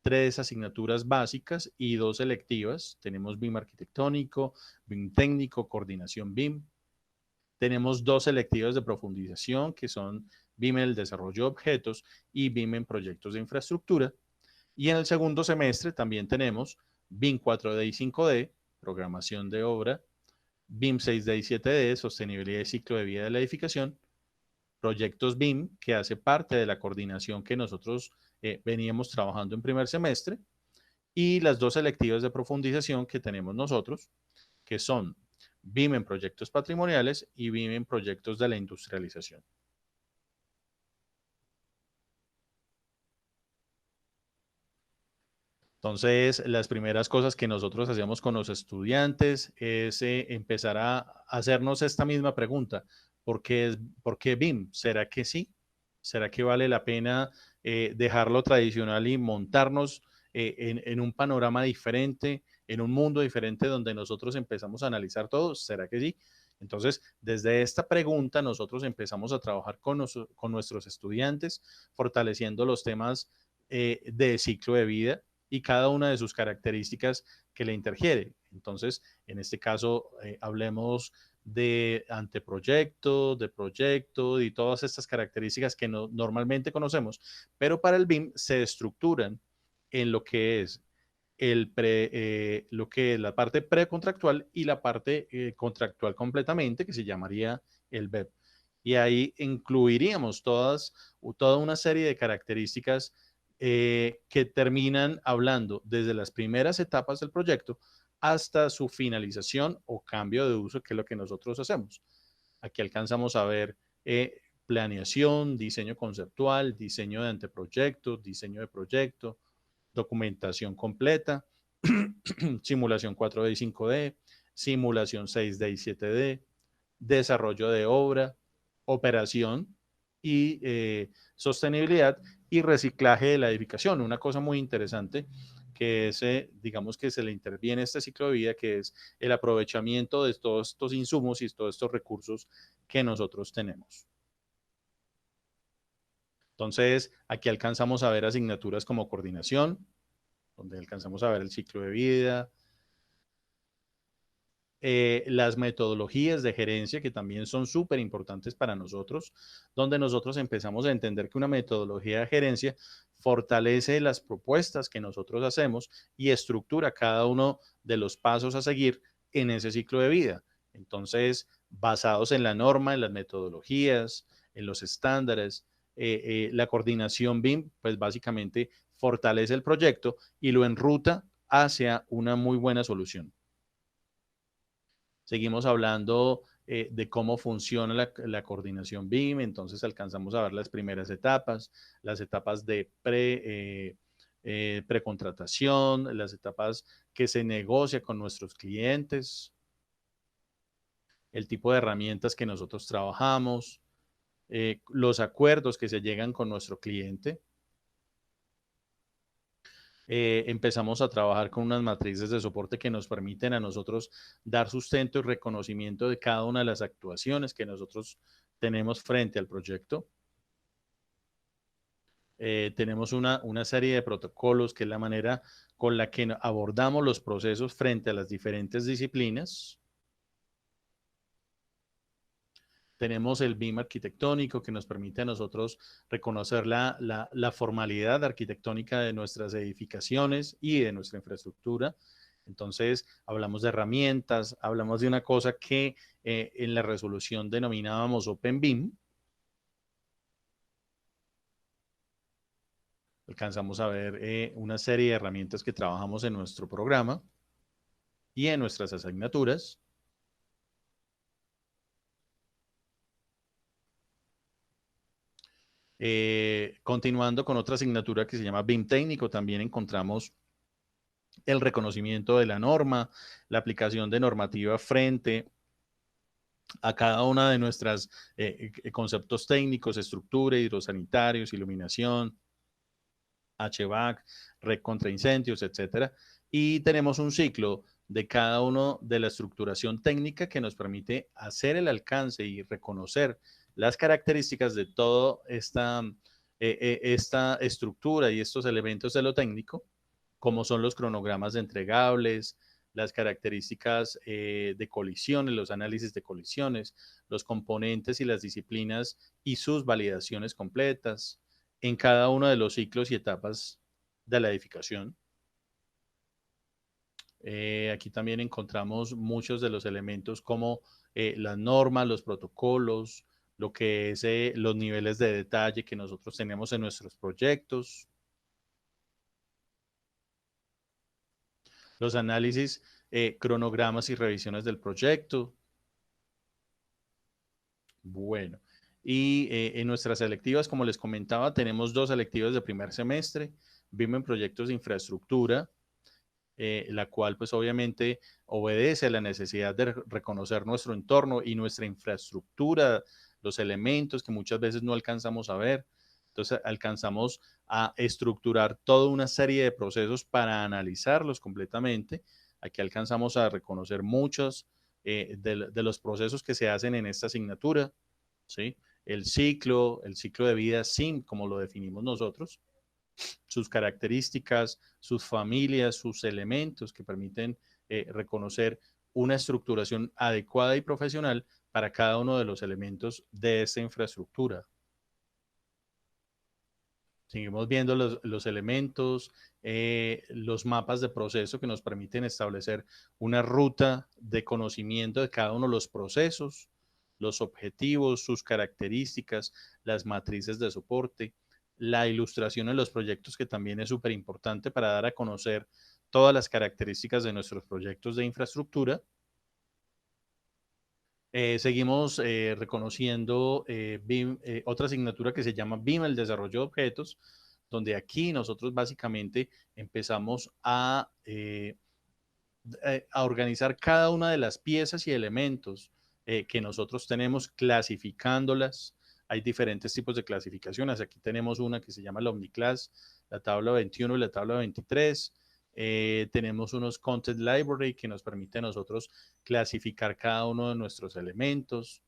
3 asignaturas básicas y 2 selectivas. Tenemos BIM arquitectónico, BIM técnico, coordinación BIM. Tenemos 2 selectivas de profundización que son BIM en el desarrollo de objetos y BIM en proyectos de infraestructura. Y en el segundo semestre también tenemos BIM 4D y 5D, programación de obra, BIM 6D y 7D, sostenibilidad y ciclo de vida de la edificación, proyectos BIM, que hace parte de la coordinación que nosotros veníamos trabajando en primer semestre, y las 2 selectivas de profundización que tenemos nosotros, que son BIM en proyectos patrimoniales y BIM en proyectos de la industrialización. Entonces, las primeras cosas que nosotros hacemos con los estudiantes es empezar a hacernos esta misma pregunta. ¿Por qué BIM? ¿Será que sí? ¿Será que vale la pena dejarlo tradicional y montarnos en un panorama diferente, en un mundo diferente donde nosotros empezamos a analizar todo? ¿Será que sí? Entonces, desde esta pregunta nosotros empezamos a trabajar con nuestros estudiantes, fortaleciendo los temas de ciclo de vida y cada una de sus características que le interfiere. Entonces, en este caso, hablemos de anteproyecto, de proyecto y todas estas características que normalmente conocemos, pero para el BIM se estructuran en lo que es lo que es la parte precontractual y la parte contractual completamente, que se llamaría el BEP. Y ahí incluiríamos toda una serie de características que terminan hablando desde las primeras etapas del proyecto hasta su finalización o cambio de uso, que es lo que nosotros hacemos. Aquí alcanzamos a ver planeación, diseño conceptual, diseño de anteproyecto, diseño de proyecto, documentación completa, simulación 4D y 5D, simulación 6D y 7D, desarrollo de obra, operación y sostenibilidad y reciclaje de la edificación. Una cosa muy interesante que es, digamos que se le interviene este ciclo de vida, que es el aprovechamiento de todos estos insumos y todos estos recursos que nosotros tenemos. Entonces, aquí alcanzamos a ver asignaturas como coordinación, donde alcanzamos a ver el ciclo de vida, las metodologías de gerencia que también son súper importantes para nosotros, donde nosotros empezamos a entender que una metodología de gerencia fortalece las propuestas que nosotros hacemos y estructura cada uno de los pasos a seguir en ese ciclo de vida. Entonces, basados en la norma, en las metodologías, en los estándares, la coordinación BIM, pues básicamente fortalece el proyecto y lo enruta hacia una muy buena solución. Seguimos hablando de cómo funciona la coordinación BIM, entonces alcanzamos a ver las etapas de precontratación, las etapas que se negocia con nuestros clientes, el tipo de herramientas que nosotros trabajamos, los acuerdos que se llegan con nuestro cliente. Empezamos a trabajar con unas matrices de soporte que nos permiten a nosotros dar sustento y reconocimiento de cada una de las actuaciones que nosotros tenemos frente al proyecto. Tenemos una serie de protocolos que es la manera con la que abordamos los procesos frente a las diferentes disciplinas. Tenemos el BIM arquitectónico que nos permite a nosotros reconocer la formalidad arquitectónica de nuestras edificaciones y de nuestra infraestructura. Entonces, hablamos de herramientas, hablamos de una cosa que en la resolución denominábamos Open BIM. Alcanzamos a ver una serie de herramientas que trabajamos en nuestro programa y en nuestras asignaturas. Continuando con otra asignatura que se llama BIM técnico, también encontramos el reconocimiento de la norma, la aplicación de normativa frente a cada una de nuestras conceptos técnicos, estructura, hidrosanitarios, iluminación, HVAC, red contra incendios, etcétera. Y tenemos un ciclo de cada uno de la estructuración técnica que nos permite hacer el alcance y reconocer las características de toda esta estructura y estos elementos de lo técnico, como son los cronogramas de entregables, las características de colisiones, los análisis de colisiones, los componentes y las disciplinas y sus validaciones completas en cada uno de los ciclos y etapas de la edificación. Aquí también encontramos muchos de los elementos como las normas, los protocolos, lo que es los niveles de detalle que nosotros tenemos en nuestros proyectos, los análisis, cronogramas y revisiones del proyecto. Bueno, y en nuestras selectivas, como les comentaba, tenemos dos selectivas de primer semestre, BIM en proyectos de infraestructura, la cual pues obviamente obedece a la necesidad de reconocer nuestro entorno y nuestra infraestructura, los elementos que muchas veces no alcanzamos a ver. Entonces alcanzamos a estructurar toda una serie de procesos para analizarlos completamente. Aquí alcanzamos a reconocer muchos de los procesos que se hacen en esta asignatura, ¿sí? El ciclo de vida SIM, como lo definimos nosotros, sus características, sus familias, sus elementos que permiten reconocer una estructuración adecuada y profesional para cada uno de los elementos de esta infraestructura. Seguimos viendo los elementos, los mapas de proceso que nos permiten establecer una ruta de conocimiento de cada uno de los procesos, los objetivos, sus características, las matrices de soporte, la ilustración en los proyectos, que también es súper importante para dar a conocer todas las características de nuestros proyectos de infraestructura. Seguimos reconociendo BIM, otra asignatura que se llama BIM, el desarrollo de objetos, donde aquí nosotros básicamente empezamos a organizar cada una de las piezas y elementos que nosotros tenemos, clasificándolas. Hay diferentes tipos de clasificaciones. Aquí tenemos una que se llama la Omniclass, la tabla 21 y la tabla 23. Tenemos unos Content Library que nos permite a nosotros clasificar cada uno de nuestros elementos.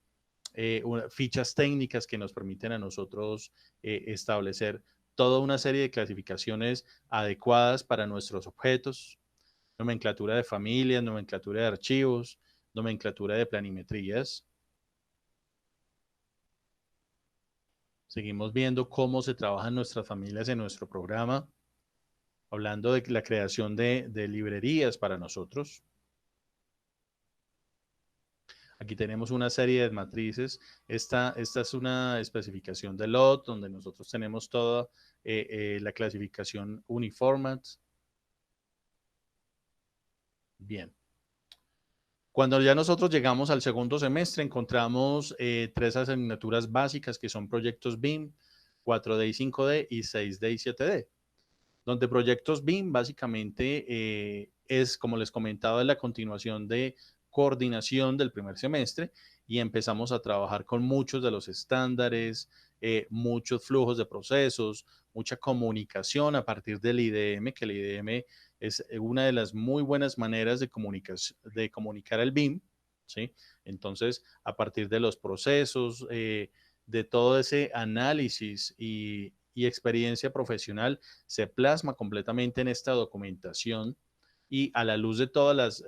Fichas técnicas que nos permiten a nosotros establecer toda una serie de clasificaciones adecuadas para nuestros objetos, nomenclatura de familias, nomenclatura de archivos, nomenclatura de planimetrías. Seguimos viendo cómo se trabajan nuestras familias en nuestro programa, hablando de la creación de librerías para nosotros. Aquí tenemos una serie de matrices. Esta es una especificación de LOT, donde nosotros tenemos toda la clasificación Uniformat. Bien. Cuando ya nosotros llegamos al segundo semestre, encontramos tres asignaturas básicas que son proyectos BIM, 4D y 5D y 6D y 7D, donde proyectos BIM básicamente es, como les comentaba, la continuación de coordinación del primer semestre y empezamos a trabajar con muchos de los estándares, muchos flujos de procesos, mucha comunicación a partir del IDM, que el IDM es una de las muy buenas maneras de comunicar el BIM, ¿sí? Entonces, a partir de los procesos, de todo ese análisis y experiencia profesional, se plasma completamente en esta documentación y a la luz de todas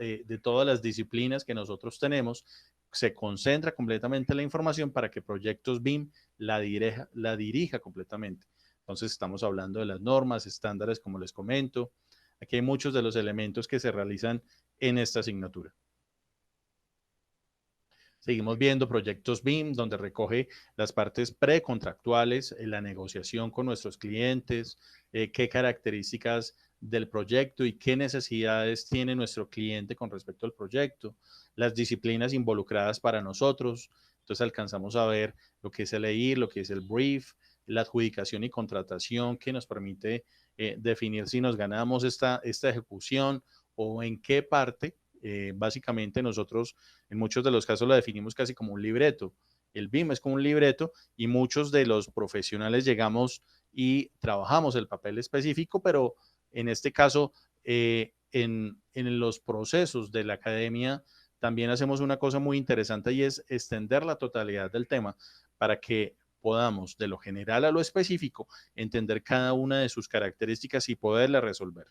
las disciplinas que nosotros tenemos, se concentra completamente la información para que Proyectos BIM la dirija completamente. Entonces estamos hablando de las normas, estándares, como les comento. Aquí hay muchos de los elementos que se realizan en esta asignatura. Seguimos viendo proyectos BIM, donde recoge las partes precontractuales, la negociación con nuestros clientes, qué características del proyecto y qué necesidades tiene nuestro cliente con respecto al proyecto, las disciplinas involucradas para nosotros. Entonces alcanzamos a ver lo que es el EIR, lo que es el brief, la adjudicación y contratación que nos permite definir si nos ganamos esta ejecución o en qué parte. Básicamente nosotros en muchos de los casos lo definimos casi como un libreto. El BIM es como un libreto y muchos de los profesionales llegamos y trabajamos el papel específico, pero en este caso, en los procesos de la academia, también hacemos una cosa muy interesante y es extender la totalidad del tema para que podamos, de lo general a lo específico, entender cada una de sus características y poderla resolver.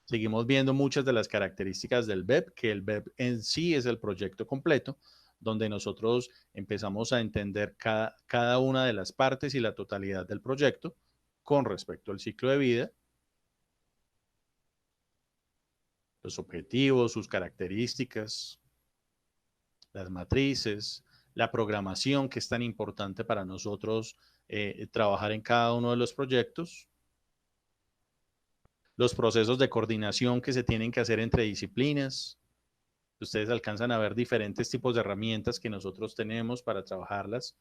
Seguimos viendo muchas de las características del BEP, que el BEP en sí es el proyecto completo, donde nosotros empezamos a entender cada una de las partes y la totalidad del proyecto con respecto al ciclo de vida, los objetivos, sus características, las matrices, la programación que es tan importante para nosotros trabajar en cada uno de los proyectos, los procesos de coordinación que se tienen que hacer entre disciplinas. Ustedes alcanzan a ver diferentes tipos de herramientas que nosotros tenemos para trabajarlas.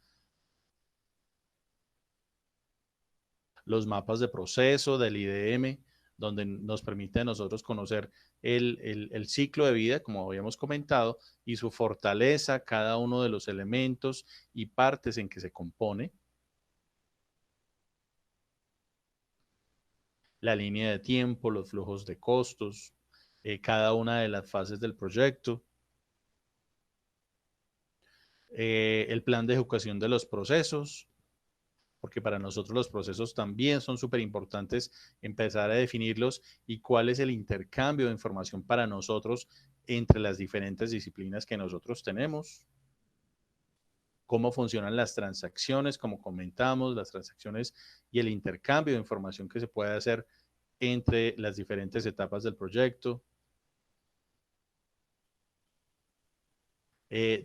Los mapas de proceso del IDM, donde nos permite a nosotros conocer el ciclo de vida, como habíamos comentado, y su fortaleza, cada uno de los elementos y partes en que se compone. La línea de tiempo, los flujos de costos, cada una de las fases del proyecto, el plan de ejecución de los procesos, porque para nosotros los procesos también son súper importantes empezar a definirlos y cuál es el intercambio de información para nosotros entre las diferentes disciplinas que nosotros tenemos, cómo funcionan las transacciones, como comentamos, las transacciones y el intercambio de información que se puede hacer entre las diferentes etapas del proyecto.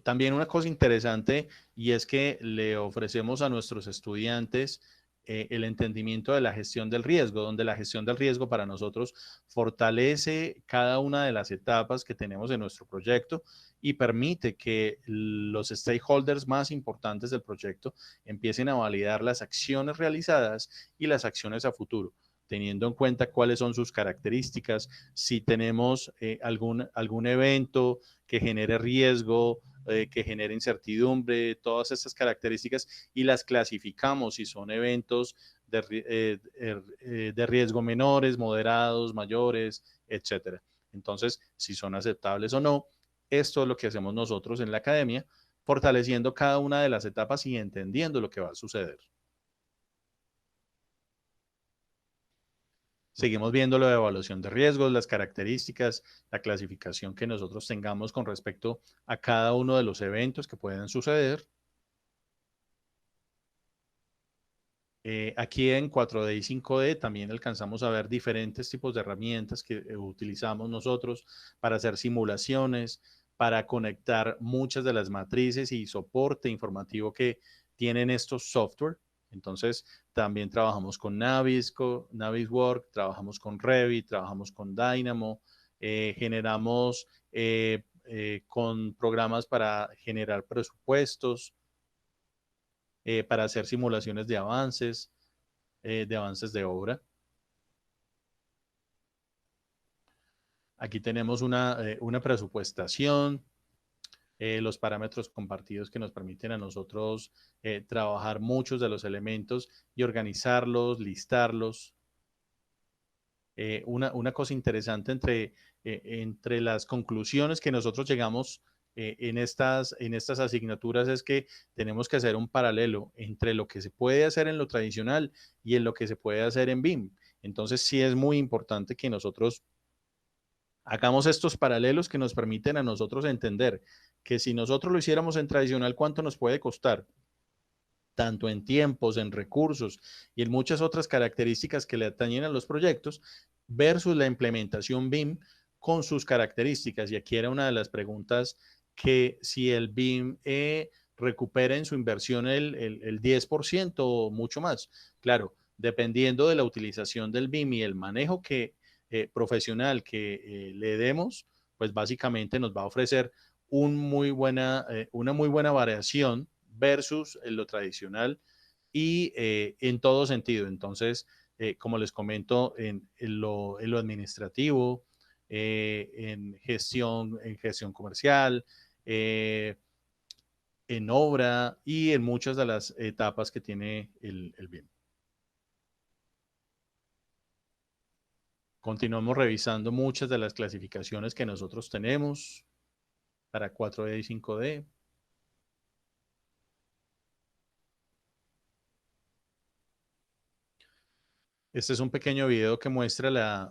También una cosa interesante y es que le ofrecemos a nuestros estudiantes el entendimiento de la gestión del riesgo, donde la gestión del riesgo para nosotros fortalece cada una de las etapas que tenemos en nuestro proyecto y permite que los stakeholders más importantes del proyecto empiecen a validar las acciones realizadas y las acciones a futuro, teniendo en cuenta cuáles son sus características, si tenemos algún evento que genere riesgo, que genere incertidumbre, todas estas características y las clasificamos si son eventos de riesgo menores, moderados, mayores, etcétera. Entonces, si son aceptables o no, esto es lo que hacemos nosotros en la academia, fortaleciendo cada una de las etapas y entendiendo lo que va a suceder. Seguimos viendo la evaluación de riesgos, las características, la clasificación que nosotros tengamos con respecto a cada uno de los eventos que pueden suceder. Aquí en 4D y 5D también alcanzamos a ver diferentes tipos de herramientas que utilizamos nosotros para hacer simulaciones, para conectar muchas de las matrices y soporte informativo que tienen estos software. Entonces, también trabajamos con Navisworks, trabajamos con Revit, trabajamos con Dynamo, generamos con programas para generar presupuestos, para hacer simulaciones de avances de obra. Aquí tenemos una presupuestación los parámetros compartidos que nos permiten a nosotros trabajar muchos de los elementos y organizarlos, listarlos. Una cosa interesante entre las conclusiones que nosotros llegamos en estas asignaturas es que tenemos que hacer un paralelo entre lo que se puede hacer en lo tradicional y en lo que se puede hacer en BIM. Entonces sí es muy importante que nosotros hagamos estos paralelos que nos permiten a nosotros entender que si nosotros lo hiciéramos en tradicional, ¿cuánto nos puede costar? Tanto en tiempos, en recursos y en muchas otras características que le atañen a los proyectos, versus la implementación BIM con sus características. Y aquí era una de las preguntas que si el BIM recupera en su inversión el 10% o mucho más. Claro, dependiendo de la utilización del BIM y el manejo profesional que le demos, pues básicamente nos va a ofrecer una muy buena variación versus lo tradicional y en todo sentido. Entonces, como les comento, en lo administrativo, en gestión comercial, en obra y en muchas de las etapas que tiene el BIM. Continuamos revisando muchas de las clasificaciones que nosotros tenemos para 4D y 5D. Este es un pequeño video que muestra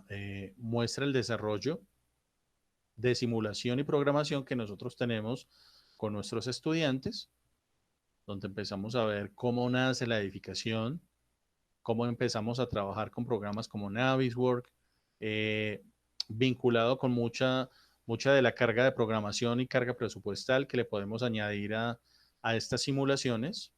el desarrollo de simulación y programación que nosotros tenemos con nuestros estudiantes, donde empezamos a ver cómo nace la edificación, cómo empezamos a trabajar con programas como Naviswork, eh, vinculado con mucha de la carga de programación y carga presupuestal que le podemos añadir a estas simulaciones.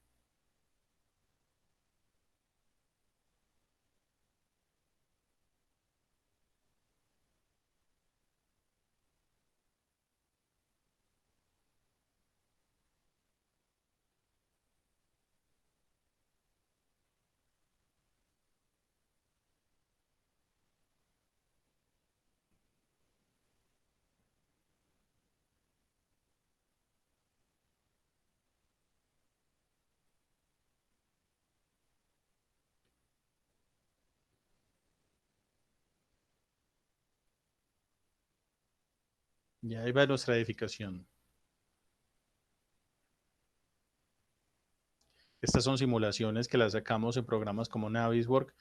Y ahí va nuestra edificación. Estas son simulaciones que las sacamos en programas como Naviswork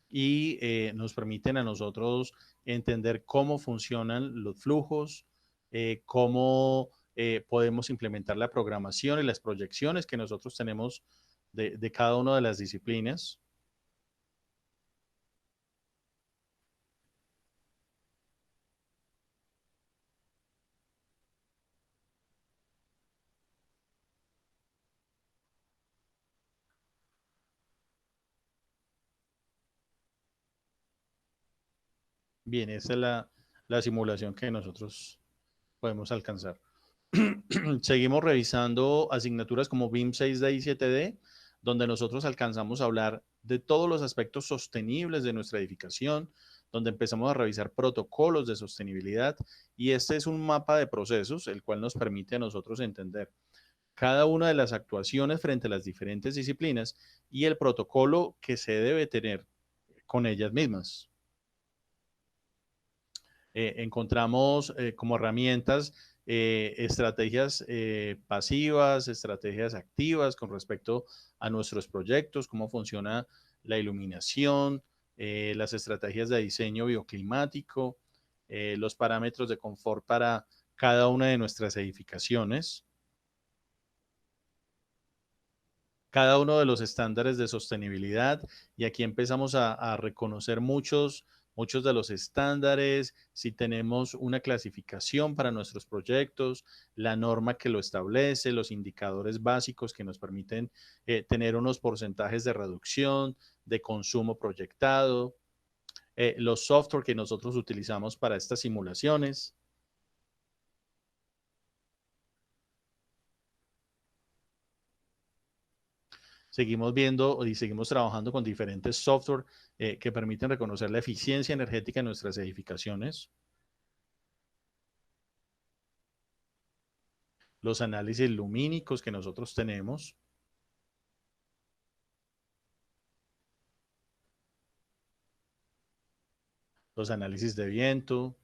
y nos permiten a nosotros entender cómo funcionan los flujos, cómo podemos implementar la programación y las proyecciones que nosotros tenemos de cada una de las disciplinas. Bien, esa es la simulación que nosotros podemos alcanzar. Seguimos revisando asignaturas como BIM 6D y 7D, donde nosotros alcanzamos a hablar de todos los aspectos sostenibles de nuestra edificación, donde empezamos a revisar protocolos de sostenibilidad y este es un mapa de procesos, el cual nos permite a nosotros entender cada una de las actuaciones frente a las diferentes disciplinas y el protocolo que se debe tener con ellas mismas. Encontramos como herramientas estrategias pasivas, estrategias activas con respecto a nuestros proyectos, cómo funciona la iluminación, las estrategias de diseño bioclimático, los parámetros de confort para cada una de nuestras edificaciones, cada uno de los estándares de sostenibilidad y aquí empezamos a reconocer muchos de los estándares, si tenemos una clasificación para nuestros proyectos, la norma que lo establece, los indicadores básicos que nos permiten tener unos porcentajes de reducción, de consumo proyectado, los software que nosotros utilizamos para estas simulaciones. Seguimos viendo y seguimos trabajando con diferentes software que permiten reconocer la eficiencia energética en nuestras edificaciones. los análisis lumínicos que nosotros tenemos, los análisis de viento,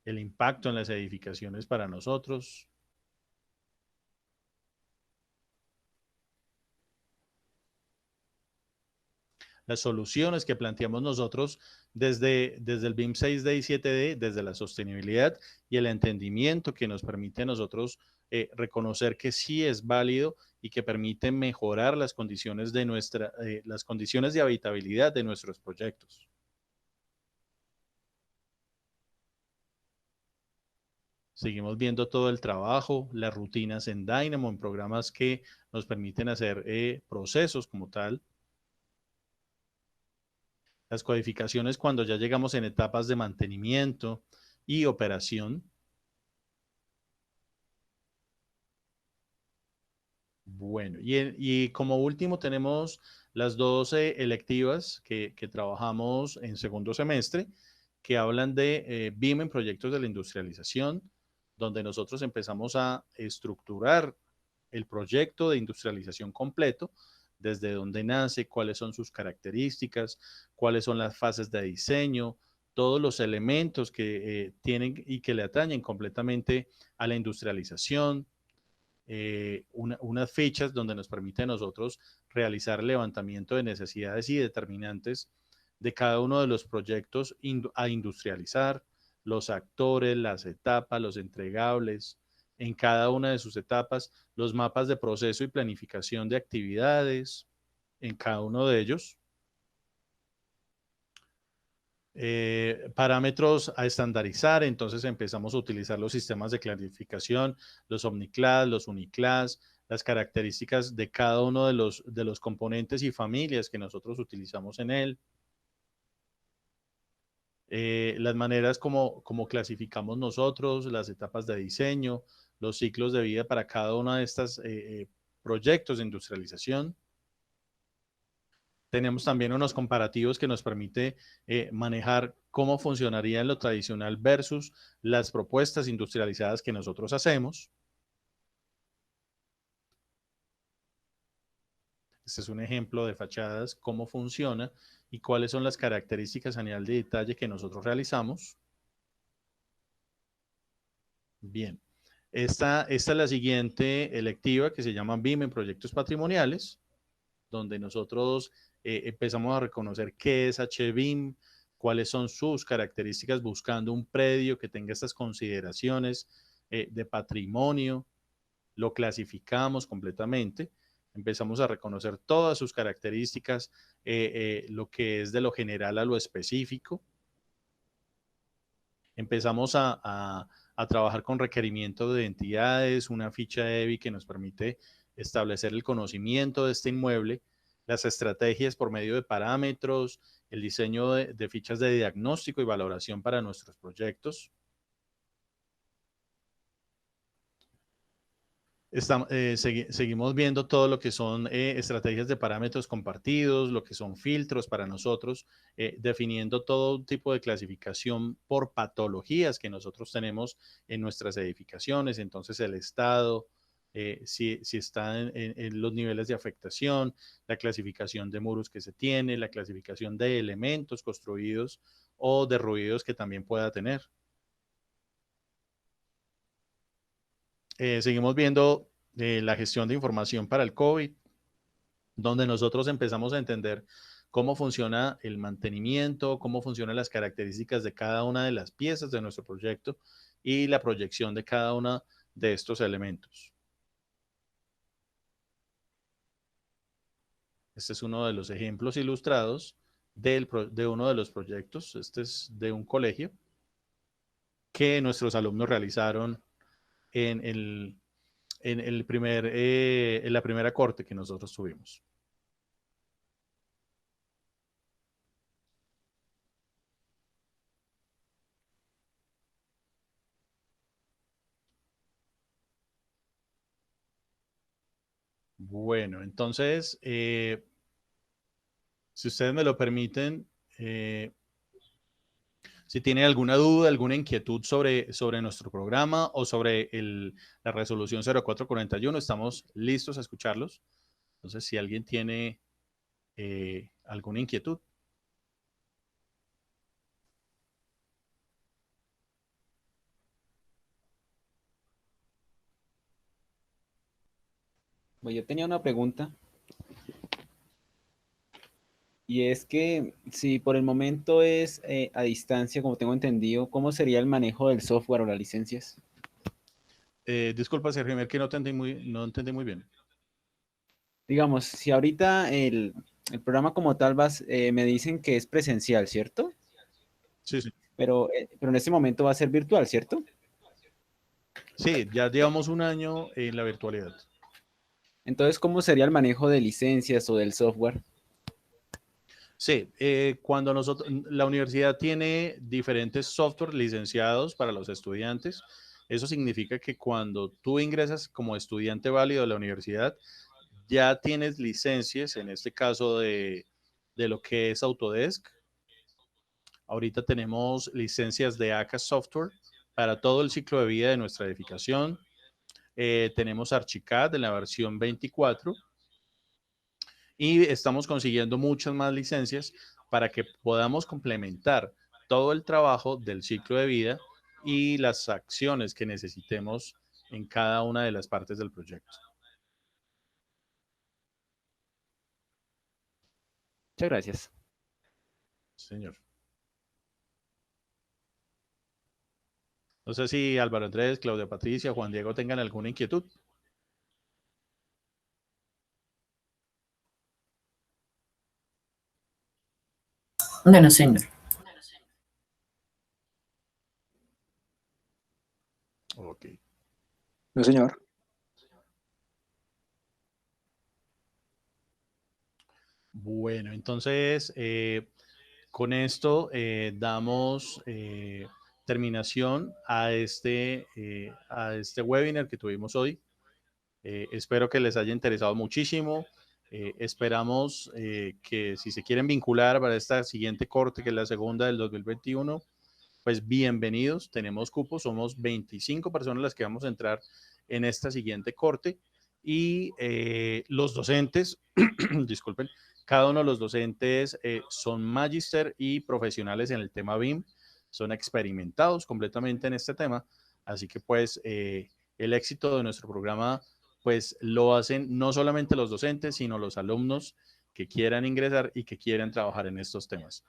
el impacto en las edificaciones para nosotros, las soluciones que planteamos nosotros desde el BIM 6D y 7D, desde la sostenibilidad y el entendimiento que nos permite a nosotros reconocer que sí es válido y que permite mejorar las condiciones las condiciones de habitabilidad de nuestros proyectos. Seguimos viendo todo el trabajo, las rutinas en Dynamo, en programas que nos permiten hacer procesos como tal. Las codificaciones cuando ya llegamos en etapas de mantenimiento y operación. Bueno, y como último tenemos las dos electivas que trabajamos en segundo semestre, que hablan de BIM en proyectos de la industrialización, donde nosotros empezamos a estructurar el proyecto de industrialización completo, desde dónde nace, cuáles son sus características, cuáles son las fases de diseño, todos los elementos que tienen y que le atañen completamente a la industrialización, unas fichas donde nos permite a nosotros realizar el levantamiento de necesidades y determinantes de cada uno de los proyectos a industrializar, los actores, las etapas, los entregables, en cada una de sus etapas, los mapas de proceso y planificación de actividades en cada uno de ellos, parámetros a estandarizar, entonces empezamos a utilizar los sistemas de clasificación, los Omniclass, los Uniclass, las características de cada uno de los componentes y familias que nosotros utilizamos en él, las maneras como clasificamos nosotros, las etapas de diseño, los ciclos de vida para cada uno de estos proyectos de industrialización. Tenemos también unos comparativos que nos permite manejar cómo funcionaría en lo tradicional versus las propuestas industrializadas que nosotros hacemos. Este es un ejemplo de fachadas, cómo funciona y cuáles son las características a nivel de detalle que nosotros realizamos. Bien, esta es la siguiente electiva que se llama BIM en proyectos patrimoniales, donde nosotros empezamos a reconocer qué es HBIM, cuáles son sus características buscando un predio que tenga estas consideraciones de patrimonio, lo clasificamos completamente, empezamos a reconocer todas sus características, lo que es de lo general a lo específico, empezamos a trabajar con requerimiento de entidades, una ficha EBI que nos permite establecer el conocimiento de este inmueble, las estrategias por medio de parámetros, el diseño de fichas de diagnóstico y valoración para nuestros proyectos. Seguimos viendo todo lo que son estrategias de parámetros compartidos, lo que son filtros para nosotros, definiendo todo tipo de clasificación por patologías que nosotros tenemos en nuestras edificaciones, entonces el estado, si está en los niveles de afectación, la clasificación de muros que se tiene, la clasificación de elementos construidos o de ruidos que también pueda tener. Seguimos viendo la gestión de información para el COVID, donde nosotros empezamos a entender cómo funciona el mantenimiento, cómo funcionan las características de cada una de las piezas de nuestro proyecto y la proyección de cada uno de estos elementos. Este es uno de los ejemplos ilustrados de uno de los proyectos. Este es de un colegio que nuestros alumnos realizaron en, el, en la primera corte que nosotros tuvimos. Bueno, entonces, si ustedes me lo permiten, Si tienen alguna duda, alguna inquietud sobre nuestro programa o sobre la resolución 0441, estamos listos a escucharlos. Entonces, si alguien tiene alguna inquietud.
Bueno, yo tenía una pregunta y es que si por el momento es a distancia, como tengo entendido, ¿cómo sería el manejo del software o las licencias?
Disculpa, Sergio, que no entendí muy bien.
Digamos, si ahorita el programa como tal me dicen que es presencial, ¿cierto?
Sí, sí.
Pero en este momento va a ser virtual, ¿cierto?
Sí, ya llevamos un año en la virtualidad.
Entonces, ¿cómo sería el manejo de licencias o del software?
Sí, cuando la universidad tiene diferentes software licenciados para los estudiantes, eso significa que cuando tú ingresas como estudiante válido de la universidad, ya tienes licencias, en este caso de lo que es Autodesk. Ahorita tenemos licencias de ACA Software para todo el ciclo de vida de nuestra edificación. Tenemos Archicad en la versión 24 y estamos consiguiendo muchas más licencias para que podamos complementar todo el trabajo del ciclo de vida y las acciones que necesitemos en cada una de las partes del proyecto.
Muchas gracias.
Señor. No sé si Álvaro Andrés, Claudia Patricia, Juan Diego tengan alguna inquietud.
Bueno, señor.
Ok.
No, señor.
Bueno, entonces con esto damos terminación a este webinar que tuvimos hoy. Espero que les haya interesado muchísimo. Esperamos que si se quieren vincular para esta siguiente corte, que es la segunda del 2021, pues bienvenidos. Tenemos cupos, somos 25 personas las que vamos a entrar en esta siguiente corte y los docentes, disculpen, cada uno de los docentes son magíster y profesionales en el tema BIM, son experimentados completamente en este tema, así que pues el éxito de nuestro programa pues lo hacen no solamente los docentes, sino los alumnos que quieran ingresar y que quieran trabajar en estos temas.